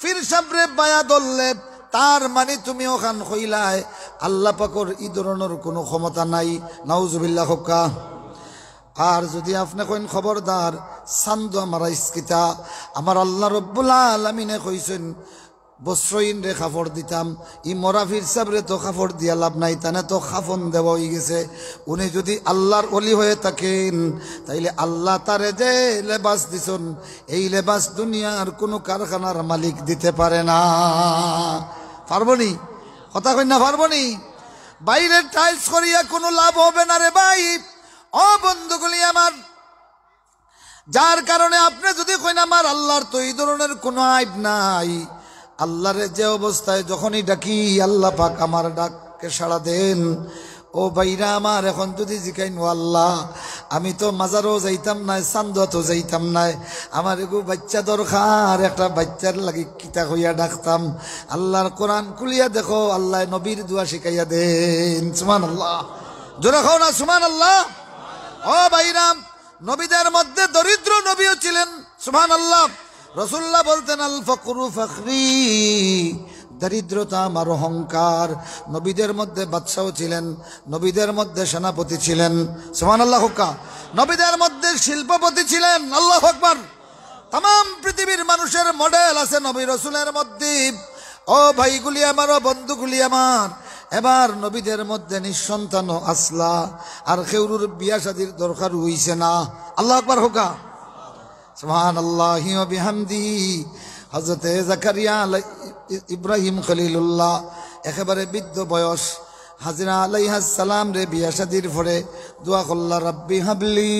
ফির সাবরে বায়া দললে তার মানে তুমি ওখান হইলায় আল্লাহ পাকর ই ধরনের কোনো ক্ষমতা নাই। নাউজুবিল্লাহ হুক্কা। আর যদি আপনি কইন খবরদার সান্দ আমার ইসকিতা, আমার আল্লাহ রব্বুল আলামিনে কইছেন বস্ত্রহীন রে কাপড় দিতাম, ই মরাফির সাবরে তো কাপড় দিয়া লাভ নাই, তানে তো খাফন দেওয়া হয়ে গেছে। উনি যদি আল্লাহর ওলি হয়ে থাকেন তাইলে আল্লাহ তারে যে লেবাস দিছেন এই লেবাস দুনিয়ার কোনো কারখানার মালিক দিতে পারে না। পারবনি? কথা কই না পারবনি? বাইরের টাইলস করিয়া কোনো লাভ হবে না রে ভাই। ও বন্ধুগুলি আমার, যার কারণে আপনি যদি কইন আমার আল্লাহর তো এই ধরনের কোনো আইব নাই, আল্লাহরে যে অবস্থায় যখনই ডাকি আল্লাহ পাক আমার ডাককে সাড়া দেন। ও ভাইরা আমার, এখন যদি জিকাইন ও আল্লাহ আমি তো মাজারও যাইতাম নাই, চান্দোয়াতেও যাইতাম নাই, আমার এগো বাচ্চা দরকার, একটা বাচ্চার লাগি কিতা হইয়া ডাকতাম। আল্লাহর কোরআন খুলিয়া দেখো, আল্লাহ নবীর দোয়া শিখাইয়া দেন। সুবহানাল্লাহ। জোরে খাও না সুবহানাল্লাহ। ও ভাইরাম, নবীদের মধ্যে দরিদ্র নবীও ছিলেন। সুবহানাল্লাহ। রাসূলুল্লাহ বলতেন আল ফকরু ফখরি, দরিদ্রতা আমার অহংকার। নবীদের মধ্যে বাদশাহ ছিলেন, নবীদের মধ্যে সেনাপতি ছিলেন। সুবহানাল্লাহ হুক্কা। নবীদের মধ্যে শিল্পপতি ছিলেন। আল্লাহু আকবার। তাম পৃথিবীর মানুষের মডেল আছে নবী রাসূলের মধ্যে। ও ভাইগুলি আমার, ও বন্ধুগুলি আমার, এবার নবীদের মধ্যে নিঃসন্তান আসলা, আর কেউরুর বিয়া শাদীর দরকার হইছে না। আল্লাহু আকবার হুক্কা। সুবহানাল্লাহি ওয়া বিহামদিহি। হযরতে জাকারিয়া ইব্রাহিম খলিলুল্লাহ একেবারে বৃদ্ধ বয়স, হাজরা আলাইহিস সালাম রে বিয়া শাদীর পরে দোয়া করলা রাব্বি হাবলি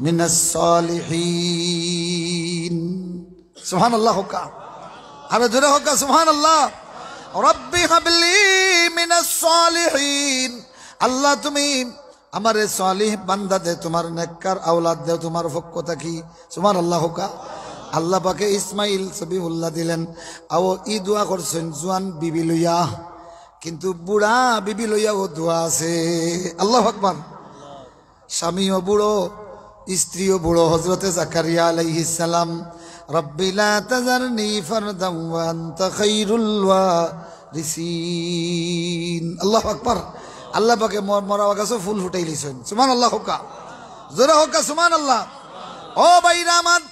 মিনাস সালিহিন। সুবহানাল্লাহ হুক্কা। আরে জোরে হুক্কা সুবহানাল্লাহ। রাব্বি হাবলি মিনাস সালিহিন। আল্লাহ তুমি আমারে সালিহ বান্দা দে, তোমার নেককার আওলাদ দে তোমার পক্ষ থাকি। সুবহানাল্লাহ হুক্কা। আল্লাহ পাকে ইসমাইল সবিহুল্লাহ দিলেন। আও ই দোয়া করছেন জোয়ান বিবি লইয়া, কিন্তু বুড়া বিবি লইয়া ও দোয়া আছে। আল্লাহু আকবার। স্বামীও বুড়ো, স্ত্রীও বুড়ো। হযরতে জাকারিয়া আলাইহিস সালাম রব্বি লা তাযারনি ফারদান ওয়া আনতা খায়রুল ওয়ারিসিন। আল্লাহু আকবার। আল্লাহ পাকে মরা গাছে ফুল ফুটাই লিছেন। সুবহানাল্লাহ হুক্কা। জোরে হুক্কা সুবহানাল্লাহ। ও ভাইরা আমার,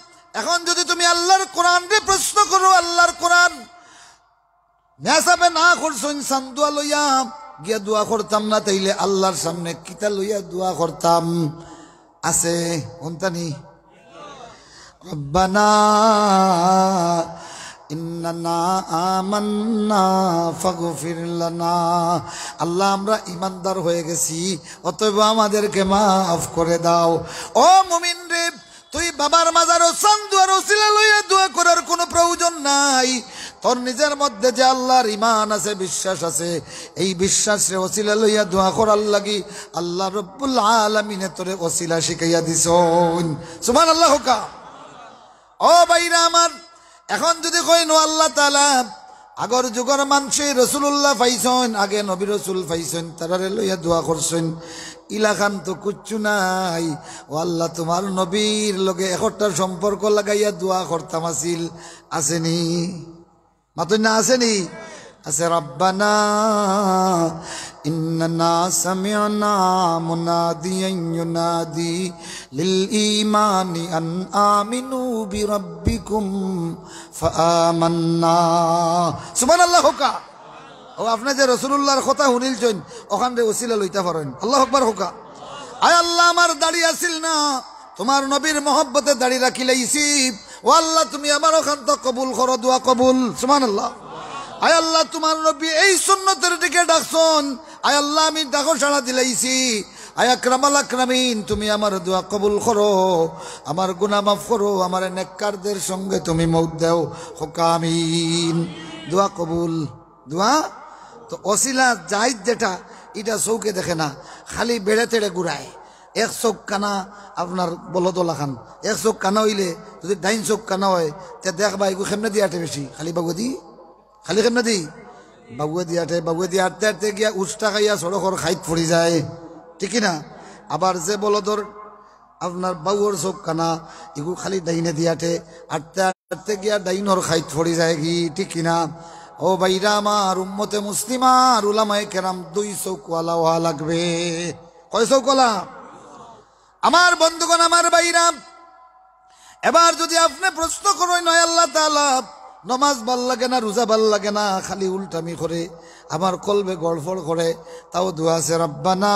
এখন যদি তুমি আল্লাহর কোরআন রে প্রশ্ন করো, আল্লাহর কোরআন মেসাবে না করছেন সান্দুয়া লইয়া গিয়া দোয়া করতাম না, তাইলে আল্লাহর সামনে কিতা লইয়া দোয়া করতাম? আছে কোনটানি? রব্বানা ইন্নানা আমান্না ফাগফির লানা। আল্লাহ আমরা ইমানদার হয়ে গেছি, অতএব আমাদেরকে মাফ করে দাও। ও মুমিন রে, তুই বাবার মাজার ও সান্দুয়ার ওসিলা লইয়া দোয়া করার কোনো প্রয়োজন নাই। তোর নিজের মধ্যে যে আল্লাহর ঈমান আছে, বিশ্বাস আছে, এই বিশ্বাসে ওসিলা লইয়া দোয়া করার লাগি আল্লাহ রব্বুল আলামিনে তোরে ওসিলা শিখাইয়া দিছন। সুবহানাল্লাহ কা। ও ভাইরা আমার, এখন যদি কই নো আল্লাহ তাআলা আগর যুগর মানুষে রাসূলুল্লাহ পাইছেন, আগে নবী রাসূল পাইছেন, তারারে লইয়া দোয়া করছেন, ইলাখান তো কুচ্ছু নাই। ও আল্লাহ, তোমার নবীর লগে একটা সম্পর্ক লাগাইয়া দোয়া করতাম আসিল, আসেনি? মাতুন না আসেনি? আছে। রব্বানা ইন্নানা সামি'না মুনাদিয়ান ইউনাদি লিল ঈমানি আন আমিনু বিরাব্বিকুম ফাআমান্না। সুবহানাল্লাহ কা। ও আপনি যে রাসূলুল্লাহর কথা শুনিলছেন, ওখানে ওসিলা লইতে পারেন। আল্লাহু আকবার হোকা। আয় আল্লাহ, আমার দাড়ি আসিল না, তোমার নবীর মহব্বতে দাড়ি রাখি লাইছি। ও আল্লাহ, তুমি আমার ওখান তো কবুল করো, দোয়া কবুল। সুবহানাল্লাহ। আয় আল্লাহ, তোমার নবী এই সুন্নতের দিকে ডাকছন, আয় আল্লাহ আমি ডাকো সাড়া দিলাইছি। আয় আকরামাল আকরামিন, তুমি আমার দোয়া কবুল করো, আমার গুনাহ মাফ করো, আমার নেককারদের সঙ্গে তুমি মউত দাও। হোকা আমিন। দোয়া কবুল। দোয়া তো ওসিলা জাহিদ যেটা, এটা চৌকে দেখে না, খালি বেড়ে তেড়ে ঘুরায়। এক চোখ কানা আপনার বলদলা খান, এক চোখ কানা হইলে যদি ডাইন চোখ কানা হয়, তে দেখবা এগু খেমনে দিয়ে আটে বেশি, খালি বাগুদি, খালি খেমনে দি বাগুয়ে দিয়ে আটে, বাগুয়ে দিয়ে আটতে আটতে গিয়া উষ্টা খাইয়া সড়কর খাইত পড়ি যায়, ঠিক না? আবার যে বলদর আপনার বাউর চোখ কানা, এগু খালি ডাইনে দিয়ে আটে, আটতে আটতে গিয়া ডাইনর খাইত পড়ি যায় কি, ঠিক কিনা? ও ভাইরা আমার, উম্মতে মুসলিমার উলামায়ে কেরাম দুই চৌকওয়ালা হওয়া লাগবে। কয় চৌকওয়ালা? আমার বন্ধুগণ, আমার ভাইরা, এবার যদি আপনি প্রশ্ন করেন, নয় আল্লাহ তাআলা নমাজ ভাল লাগে না, রোজা ভাল লাগে না, খালি উল্টামি করে, আমার কলবে গড়ফড় করে, তাও দোয়া আছে। রব্বানা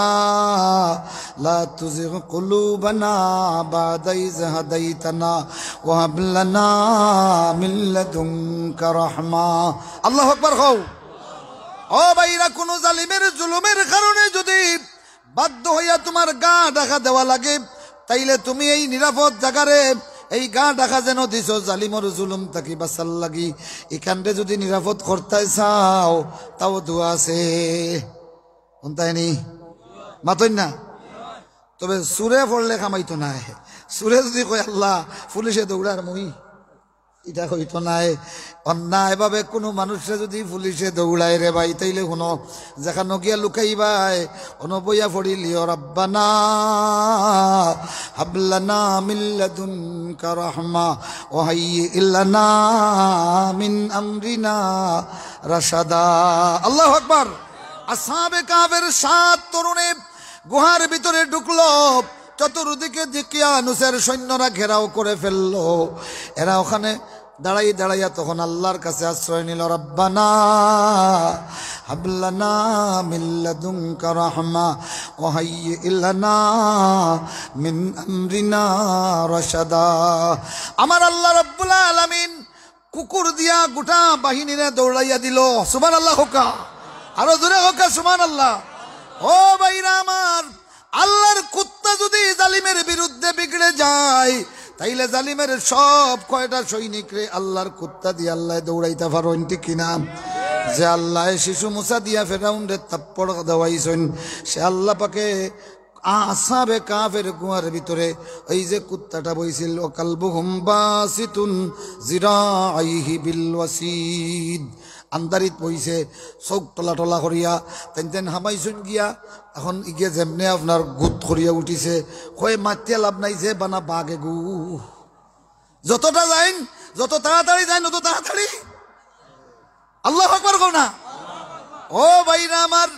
লা তুজিগ কুলুবানা বাদা ইয হাদাইতানা ওয়া হাব লানা মিন লাদুনকা রাহমা। আল্লাহু আকবার হও। ও ভাইরা, কোন জালিমের জুলুমের কারণে যদি বাধ্য হইয়া তোমার গা ঢাকা দেওয়া লাগে, তাইলে তুমি এই নিরাপদ জায়গারে এই গা ঢাকা যেন দিছ জালিমর জুলুম থাকি বাঁচার লাগি, এখানটা যদি নিরাপদ করতে চাও, তাও দোয়া আছে। কোনটাইনি মাতই না? তবে সুরে পড়লে কামাইতো নাই। সুরে যদি কয় আল্লাহ পুলিশে দৌড়ার মই, এটা হইতো নাই। অন্যায় ভাবে কোনো মানুষে যদি পুলিশে দৌড়ায় রে ভাই, তাইলে শুনো, যেখানে গিয়া লুকাইবাই অনবইয়া পড়িলিও রব্বানা হাবলানা মিন লাদুনকা রাহমা ওয়া হাইয়্যি লানা মিন আমরিনা রাশাদা। আল্লাহু আকবার। আসহাবে কাহফের 7 তরুণে গুহার ভিতরে ঢুকলো, চতুর্দিকে দিকিয়ানুসের সৈন্যরা ঘেরাও করে ফেললো। এরা ওখানে দাঁড়াইয়া তখন আল্লাহর কাছে আশ্রয় নিল। রব্বানা হাবলানা মিন লাদুনকা রাহমা ওয়া হাইয়্যি লানা মিন আমরিনা রাশাদা। আমার আল্লাহ রাব্বুল আলামিন কুকুর দিয়া গোটা বাহিনীরে দৌড়াইয়া দিল। সুবহানাল্লাহ হোকা। আরো জোরে হোকা সুবহানাল্লাহ। ও ভাইরা আমার, আল্লাহর কুত্তা যদি জালিমের বিরুদ্ধে বিগড়ে যায়, তাইলে জালিমের সব কয়টা সৈনিক রে আল্লাহর কুত্তা দিয়ে আল্লাহ দৌড়াইতে পারেন, ঠিক কিনা? যে আল্লাহ শিশু মুসা দিয়া ফেরাউনরে তাপ্পড় দেওয়াইছেন, সে আল্লাহ পাকে আসহাবে কাহফের গুহার ভিতরে ওই যে কুত্তাটা বইছিল, কালবুহুম বাসিতুন জিরাইহি বিল ওয়াসিদ, আন্দারিত বইছে, চোখ টলা টলা করিয়া তেন হামাইছুন গিয়া। এখন ইগে যেমনে আপনার গুত করিয়া উঠিছে, কয়ে মাতিয়া লাভ নাই, যে বানা বাঘে গু, যতটা যাইন, যত তাড়াতাড়ি যাইন তত তাড়াতাড়ি। আল্লাহু আকবার কও না? ও ভাইরা আমার,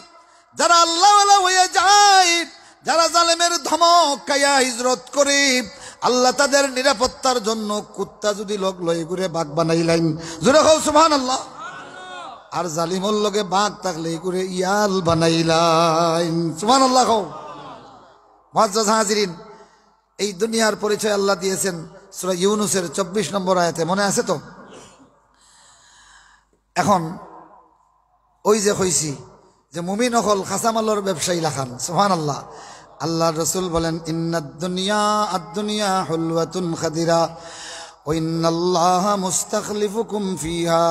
যারা আল্লাহওয়ালা হয়ে যায়, যারা জালেমের ধমক খাইয়া হিজরত করে, আল্লাহ তাদের নিরাপত্তার জন্য কুত্তা যদি লোক লয়ে ঘুরে বাঘ বানাইলেন। জোরে কও সুবহানাল্লাহ। আর জালিমর লগে বাঘ থাকলে করে ইয়াল বানাইলাইন। সুবহানাল্লাহ। মুআজ্জাজ হাজিরিন, এই দুনিয়ার পরিচয় আল্লাহ দিয়েছেন সূরা ইউনূসের 24 নম্বর আয়াতে, মনে আছে তো? এখন ওই যে কইছি যে মুমিন হল খাসামালর ব্যবসায়ী লাখান। সুবহানাল্লাহ। আল্লাহর রাসূল বলেন ইন্নাদ দুনিয়া হুলওয়াতুন খাদিরা ওয়া ইন্নাল্লাহা মুস্তাখলিফুকুম ফিহা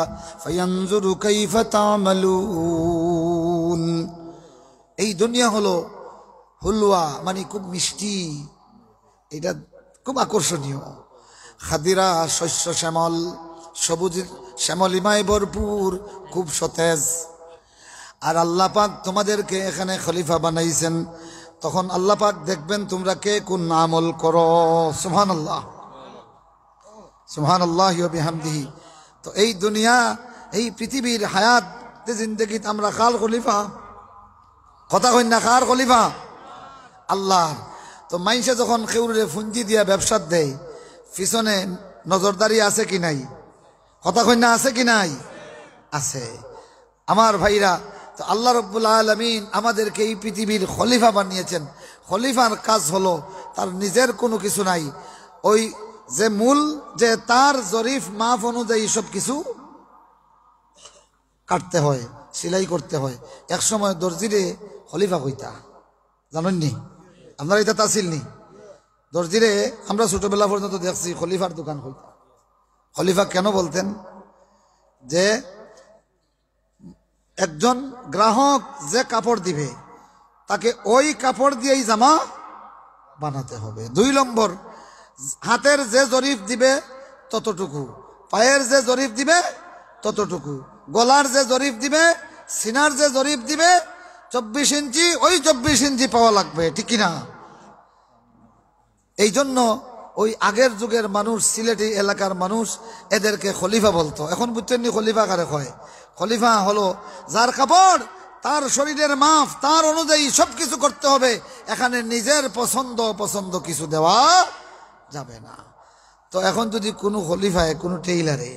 ফায়ানজুরু কাইফা তা'মালুন। এই দুনিয়া হলো হুলওয়া, মানে খুব মিষ্টি, এটা খুব আকর্ষণীয়। খাদিরা শস্য শ্যামল, সবুজ শ্যামলিমায় ভরপুর, খুব সতেজ। আর আল্লাহ পাক তোমাদেরকে এখানে খলিফা বানাইছেন, তখন আল্লাহ পাক দেখবেন তোমরা কে কোন আমল করো। সুবহানাল্লাহ, সুবহানাল্লাহি ওয়া বিহামদিহি। তো এই দুনিয়া, এই পৃথিবীর হায়াত জিন্দেগিতে আমরা কার খলিফা? কথা কই না, কার খলিফা? আল্লাহ। তো মাইসে যখন খেউরে ফুঞ্জি দিয়া ব্যবসা দেয়, পিছনে নজরদারি আছে কি নাই? কথা কই না, আছে কি নাই? আছে। আমার ভাইরা, তো আল্লাহ রাব্বুল আলামিন আমাদেরকে এই পৃথিবীর খলিফা বানিয়েছেন। খলিফার কাজ হলো তার নিজের কোনো কিছু নাই, ওই যে মূল যে তার জরিফ মাফ অনুযায়ী সব কিছু কাটতে হয়, সেলাই করতে হয়। এক সময় দর্জিরে খলিফা কইতা, জানেন নি আপনারা? এটা তাসিল নি দর্জিরে আমরা ছোটবেলা পর্যন্ত দেখছি খলিফার দোকান কইতা। খলিফা কেন বলতেন? যে একজন গ্রাহক যে কাপড় দিবে তাকে ওই কাপড় দিয়েই জামা বানাতে হবে। 2 নম্বর, হাতের যে জরিফ দিবে ততটুকু, পায়ের যে জরিফ দিবে ততটুকু, গলার যে জরিফ দিবে, সিনার যে জরিফ দিবে 24 ইঞ্চি, ওই 24 ইঞ্চি পাওয়া লাগবে, ঠিক কিনা? এই জন্য ওই আগের যুগের মানুষ, সিলেটি এলাকার মানুষ এদেরকে খলিফা বলতো। এখন বুঝছেন নি খলিফা কারে কয়? খলিফা হলো যার কাপড় তার শরীরের মাপ, তার অনুযায়ী সবকিছু করতে হবে। এখানে নিজের পছন্দ কিছু দেওয়া যাবে না। তো এখন যদি কোনো খলিফায়, কোনো টেইলারে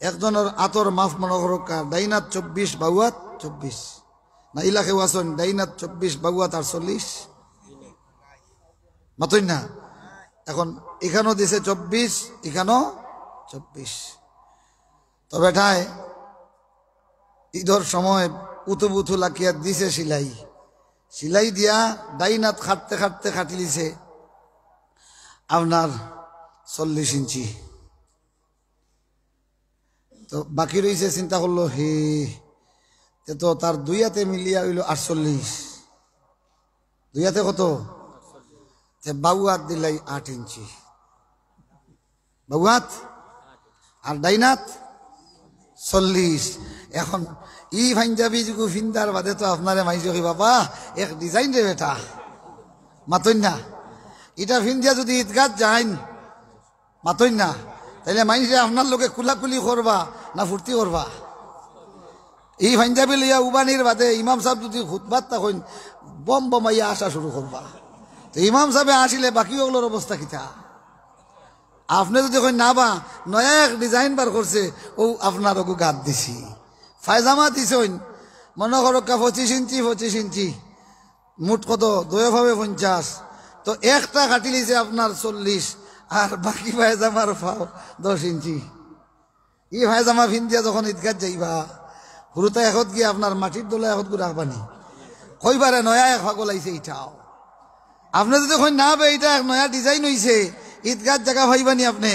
একজনের আতর মাফ মনে করো ডাইনাত 24, বাউয়াত 24, না ইলাকে ওয়াসন ডাইনাত 24, বাউয়াত 48, মাতই না? এখন এখানেও দিছে 24, এখানেও 24। তো বেটায় ঈদর সময় উতুবুথু লাকিয়া দিছে সিলাই দিয়া ডাইনাত খাটতে খাটিলিছে আপনার 40 ইঞ্চি। তো বাকি রয়েছে, চিন্তা করলো হে তো তার 2 হাতে মিলিয়া হইল 48, 2 হাতে কত? বাউয়াত দিলাই 8 ইঞ্চি, বাউয়াত আর ডাইনাত 40। এখন ই পাঞ্জাবি যুগু ফিন্দার বাদে তো আপনারে মাইজ বাবা এক ডিজাইন রে বেটা, মাতই না? এটা ফিন্দিয়া যদি ঈদগাহ যাইন, মাতই না? তাইলে মাইজে আপনার লোকে কুলাকুলি করবা না ফুর্তি করবা? এই পাঞ্জাবি লইয়া উবানির বাদে ইমাম সাহেব যদি খুতবাত তখন বমাইয়া আসা শুরু করবা। তো ইমাম সাহেব আসিলে বাকি ওগুলোর অবস্থা কিতা? আপনি যদি কই না বা নয়া এক ডিজাইন বার করছে, ও আপনার ওকে গাত দিছি। ফায়জামা দিছেন মনে করো 25 ইঞ্চি, মুঠ কত? 2 ভাবে 50। তো একটা কাটি লিছে আপনার 40, আর বাকি ফায়জামার ফাও 10 ইঞ্চি। ই ফায়জামা ফিন্দিয়া যখন ঈদগাহ যাইবা, হুরুতা এখন গিয়ে আপনার মাটির দোলা এখন গু রাখবানি, কইবারে নয়া এক ফাগল আইছে এটাও। আপনি যদি কই না বে এটা এক নয়া ডিজাইন হইছে, ঈদগাহ জায়গা ভাইবানি আপনি?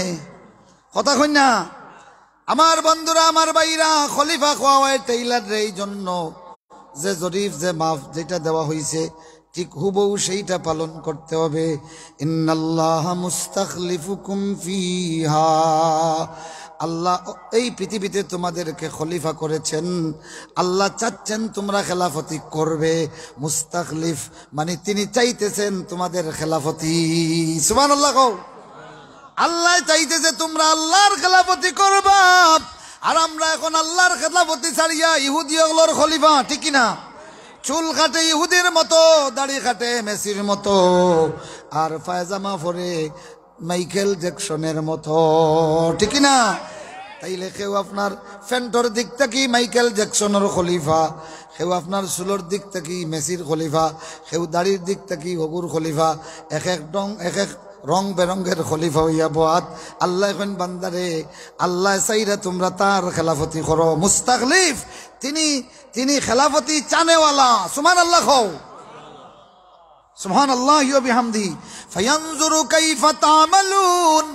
কথা কই না? আমার বন্ধুরা, আমার ভাইরা, খলিফা খোয়া হয় টেইলার এই জন্য যে জরিফ, যে মাফ যেটা দেওয়া হয়েছে ঠিক হুবহু সেইটা পালন করতে হবে। ইন্নাল্লাহা মুস্তাখলিফুকুম ফিহা, আল্লাহ এই পৃথিবীতে তোমাদেরকে খলিফা করেছেন। আল্লাহ চাচ্ছেন তোমরা খেলাফতি করবে। মুস্তাখলিফ মানে তিনি চাইতেছেন তোমাদের খেলাফতি। সুবহানাল্লাহ কও। আল্লাহ চাইতেছে তোমরা আল্লাহর খেলাফতি করবা, আর আমরা এখন আল্লাহর খেলাফতি ছাড়িয়া ইহুদি ওগুলোর খলিফা, ঠিক কিনা? চুল কাটে ইহুদির মতো, দাড়ি কাটে মেসির মতো, আর পায়জামা পরে মাইকেল জ্যাকসনের মতো, ঠিক কিনা? তাইলে কেউ আপনার ফ্যান্টর দিক থেকে মাইকেল জ্যাকসনের খলিফা, কেউ আপনার চুলোর দিক থেকে মেসির খলিফা, কেউ দাড়ির দিক থেকে হগুর খলিফা, এক এক রং বেরঙ্গের খলিফা হইয়া বাদ। আল্লাহ এখন বান্দারে আল্লাহ চাইরা তোমরা তার খেলাফতি করো। মুস্তাখলিফ তিনি খেলাফতি চানেওয়ালা। সুবহানাল্লাহ খাও, সুবহানাল্লাহ ওয়া বিহামদিহি। ফায়ানজুরু কাইফা তা'মালুন,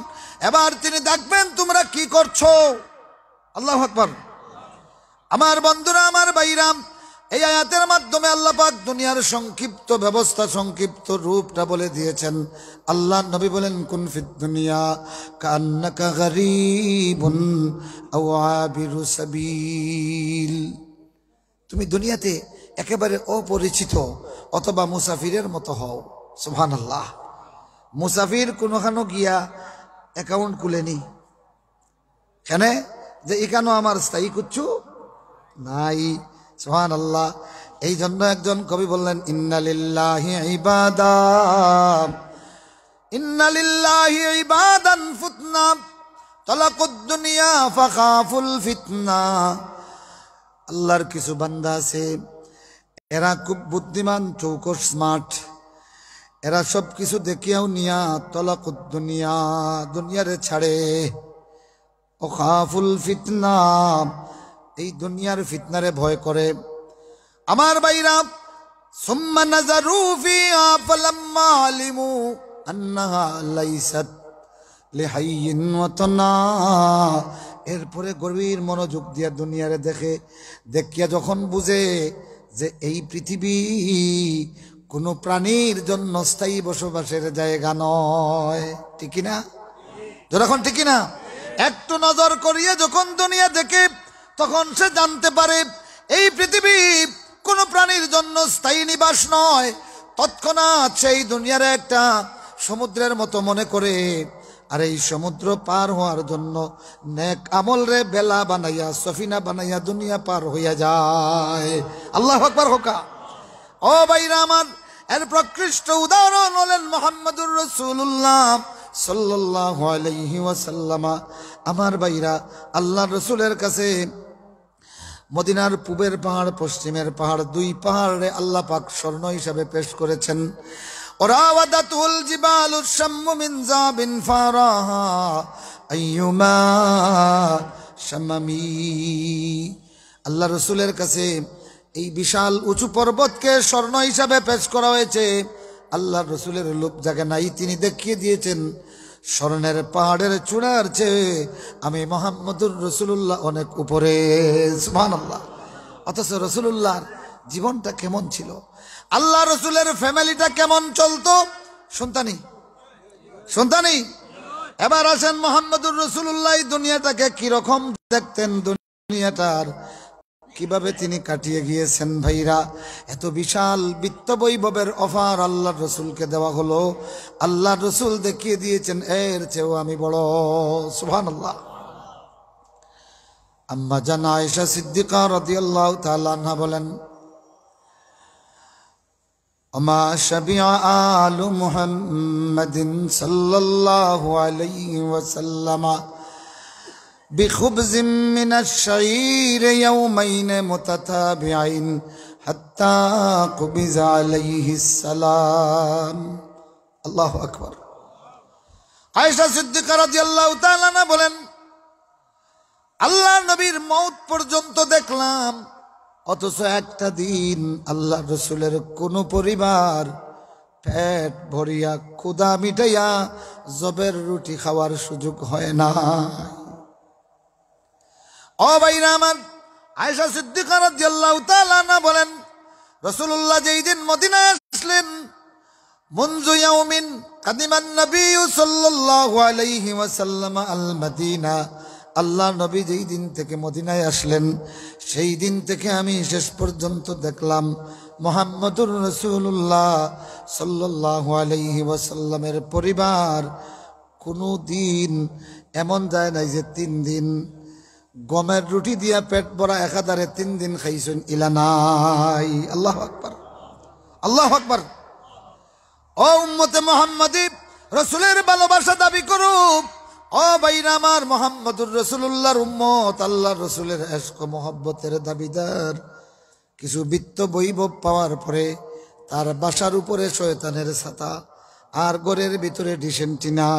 এবার তিনি দেখবেন তোমরা কি করছো। আল্লাহু আকবার। আমার বন্ধুরা, আমার ভাইরা, এই আয়াতের মাধ্যমে আল্লাহ পাক দুনিয়ার সংক্ষিপ্ত ব্যবস্থা, সংক্ষিপ্ত রূপটা বলে দিয়েছেন। আল্লাহ নবী বলেন, কুন ফিদ দুনিয়া কান্নাকা গরীবুন আও আবিরু সাবিল, তুমি দুনিয়াতে একেবারে অপরিচিত অথবা মুসাফিরের মতো হও। সুবহানাল্লাহ। মুসাফির কোনোখানো গিয়া অ্যাকাউন্ট খুলেনি, কেন যে এখানো আমার স্থায়ী কুচ্ছু নাই। সুবহানাল্লাহ। এই জন্য একজন কবি বললেন, ইন্নালিল্লাহি ইবাদান ফুতনা তালাকুদ দুনিয়া ফাখাফুল ফিতনা। আল্লাহর কিছু বান্দা আছে, এরা খুব বুদ্ধিমান, চৌকস, স্মার্ট। এরা সব কিছু দেখিয়াও নিয়া তালাকুদ দুনিয়া, দুনিয়ারে ছাড়ে। ও খাফুল ফিতনা, এই দুনিয়ার ফিতনারে ভয় করে। আমার ভাইরা, সুম্মা নাযারু ফিহা ফালাম্মা আলিমু আন্নাহা লাইসাত লিহাইয়িন ওয়াতনা, এরপরে গভীর মনোযোগ দিয়া দুনিয়ারে দেখে, দেখিয়া যখন বুঝে যে এই পৃথিবী কোনো প্রাণীর জন্য স্থায়ী বসবাসের জায়গা নয়। ঠিক না? যখন ঠিক না, একটু নজর করিয়ে যখন দুনিয়া দেখে, তখন সে জানতে পারে এই পৃথিবী কোন প্রাণীর জন্য স্থায়ী নিবাস নয়। তৎক্ষণাৎ সেই দুনিয়ার একটা সমুদ্রের মতো মনে করে, আর এই সমুদ্র পার হওয়ার জন্য নেক আমল রে বেলা বানাইয়া, সফিনা বানাইয়া দুনিয়া পার হইয়া যায়। আল্লাহু আকবার হোকা। ও ভাইরা আমার, এর প্রকৃষ্ট উদাহরণ হলেন মুহাম্মদুর রাসূলুল্লাহ সাল্লাল্লাহু আলাইহি ওয়াসাল্লাম। আমার ভাইরা, আল্লাহ রসুলের কাছে মদিনার পূবের পাহাড়, পশ্চিমের পাহাড়, দুই পাহাড়ে আল্লাহ পাক স্বর্ণ হিসাবে পেশ করেছেন। ওরাওয়াদাতুল জিবালু শাম্মু মিন যাবিন ফারাহা আইয়ুমা শামামি। আল্লাহ রসুলের কাছে এই বিশাল উঁচু পর্বতকে স্বর্ণ হিসাবে পেশ করা হয়েছে। আল্লাহ রসুলের লোভ জাগে নাই, তিনি দেখিয়ে দিয়েছেন স্বর্ণের পাহাড়ের চূড়ার চেয়ে আমি মুহাম্মদুর রাসূলুল্লাহ অনেক উপরে। সুবহানাল্লাহ। অথচ রাসূলুল্লাহর জীবনটা কেমন ছিল, আল্লাহ রসুলের ফ্যামিলিটা কেমন চলতো, শুনতানি। এবার আসেন মুহাম্মদুর রাসূলুল্লাহ দুনিয়াটাকে কিরকম দেখতেন, দুনিয়াটার কিভাবে তিনি কাটিয়ে গিয়েছেন। ভাইরা, এত বিশাল বিত্ত বৈভবের অফার আল্লাহর রসুলকে দেওয়া হলো, আল্লাহর রসুল দেখিয়ে দিয়েছেন এর চেয়েও আমি বড়। সুবহানাল্লাহ। আম্মা জান আয়েশা সিদ্দিকা রাদিয়াল্লাহু তাআলা আনহা বলেন, আমা শাবিআ আলু মুহাম্মাদিন সাল্লাল্লাহু আলাইহি ওয়াসাল্লাম بخبز من الشعير يومين متتابعين حتى قبض عليه السلام। الله أكبر। আয়েশা সিদ্দিকা রাদিয়াল্লাহু তাআলা আনহা বলেন, আল্লাহ নবীর মওত পর্যন্ত দেখলাম, অথচ একটা দিন আল্লাহ রসুলের কোন পরিবার পেট ভরিয়া ক্ষুধা মিটাইয়া জবের রুটি খাওয়ার সুযোগ হয় না। ও ভাইরা আমার, আয়েশা সিদ্দিকা রাদিয়াল্লাহু তাআলা আনহা বলেন, রাসূলুল্লাহ যেই দিন মদিনায় আসলেন, মুনযু ইয়াউমিন কাদিমান নবী সাল্লাল্লাহু আলাইহি ওয়াসাল্লাম আল মদিনা, আল্লাহ নবী যেই দিন থেকে মদিনায় আসলেন, সেই দিন থেকে আমি শেষ পর্যন্ত দেখলাম মুহাম্মদুর রাসূলুল্লাহ সাল্লাল্লাহু আলাইহি ওয়াসাল্লামের পরিবার কোনো দিন এমন যায় নাই যে 3 দিন গমের রুটি দিয়া পেট ভরা একাধারে 3 দিন খাইছেন, ইলা নাই। আল্লাহু আকবার, আল্লাহু আকবার। ও উম্মতে মুহাম্মাদি, রাসূলের ভালোবাসা দাবি করুক, ও ভাইরা আমার, মুহাম্মদুর রাসূলুল্লাহর উম্মত, আল্লাহর রাসূলের ইশক ও মহব্বতের দাবিদার, কিছু বিত্ত বৈভব পাওয়ার পরে তার বাসার উপরে শয়তানের ছাতা, আর ঘরের ভিতরে ডিসেন্টিনা,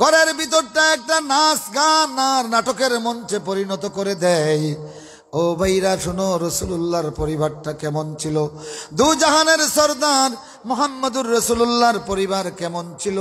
ঘরের ভিতরটা একটা নাচ গান আর নাটকের মঞ্চে পরিণত করে দেয়। ও ভাইরা শুনো, রাসূলুল্লাহর পরিবারটা কেমন ছিল, দু জাহানের সরদার মুহাম্মদুর রাসূলুল্লাহর পরিবার কেমন ছিল।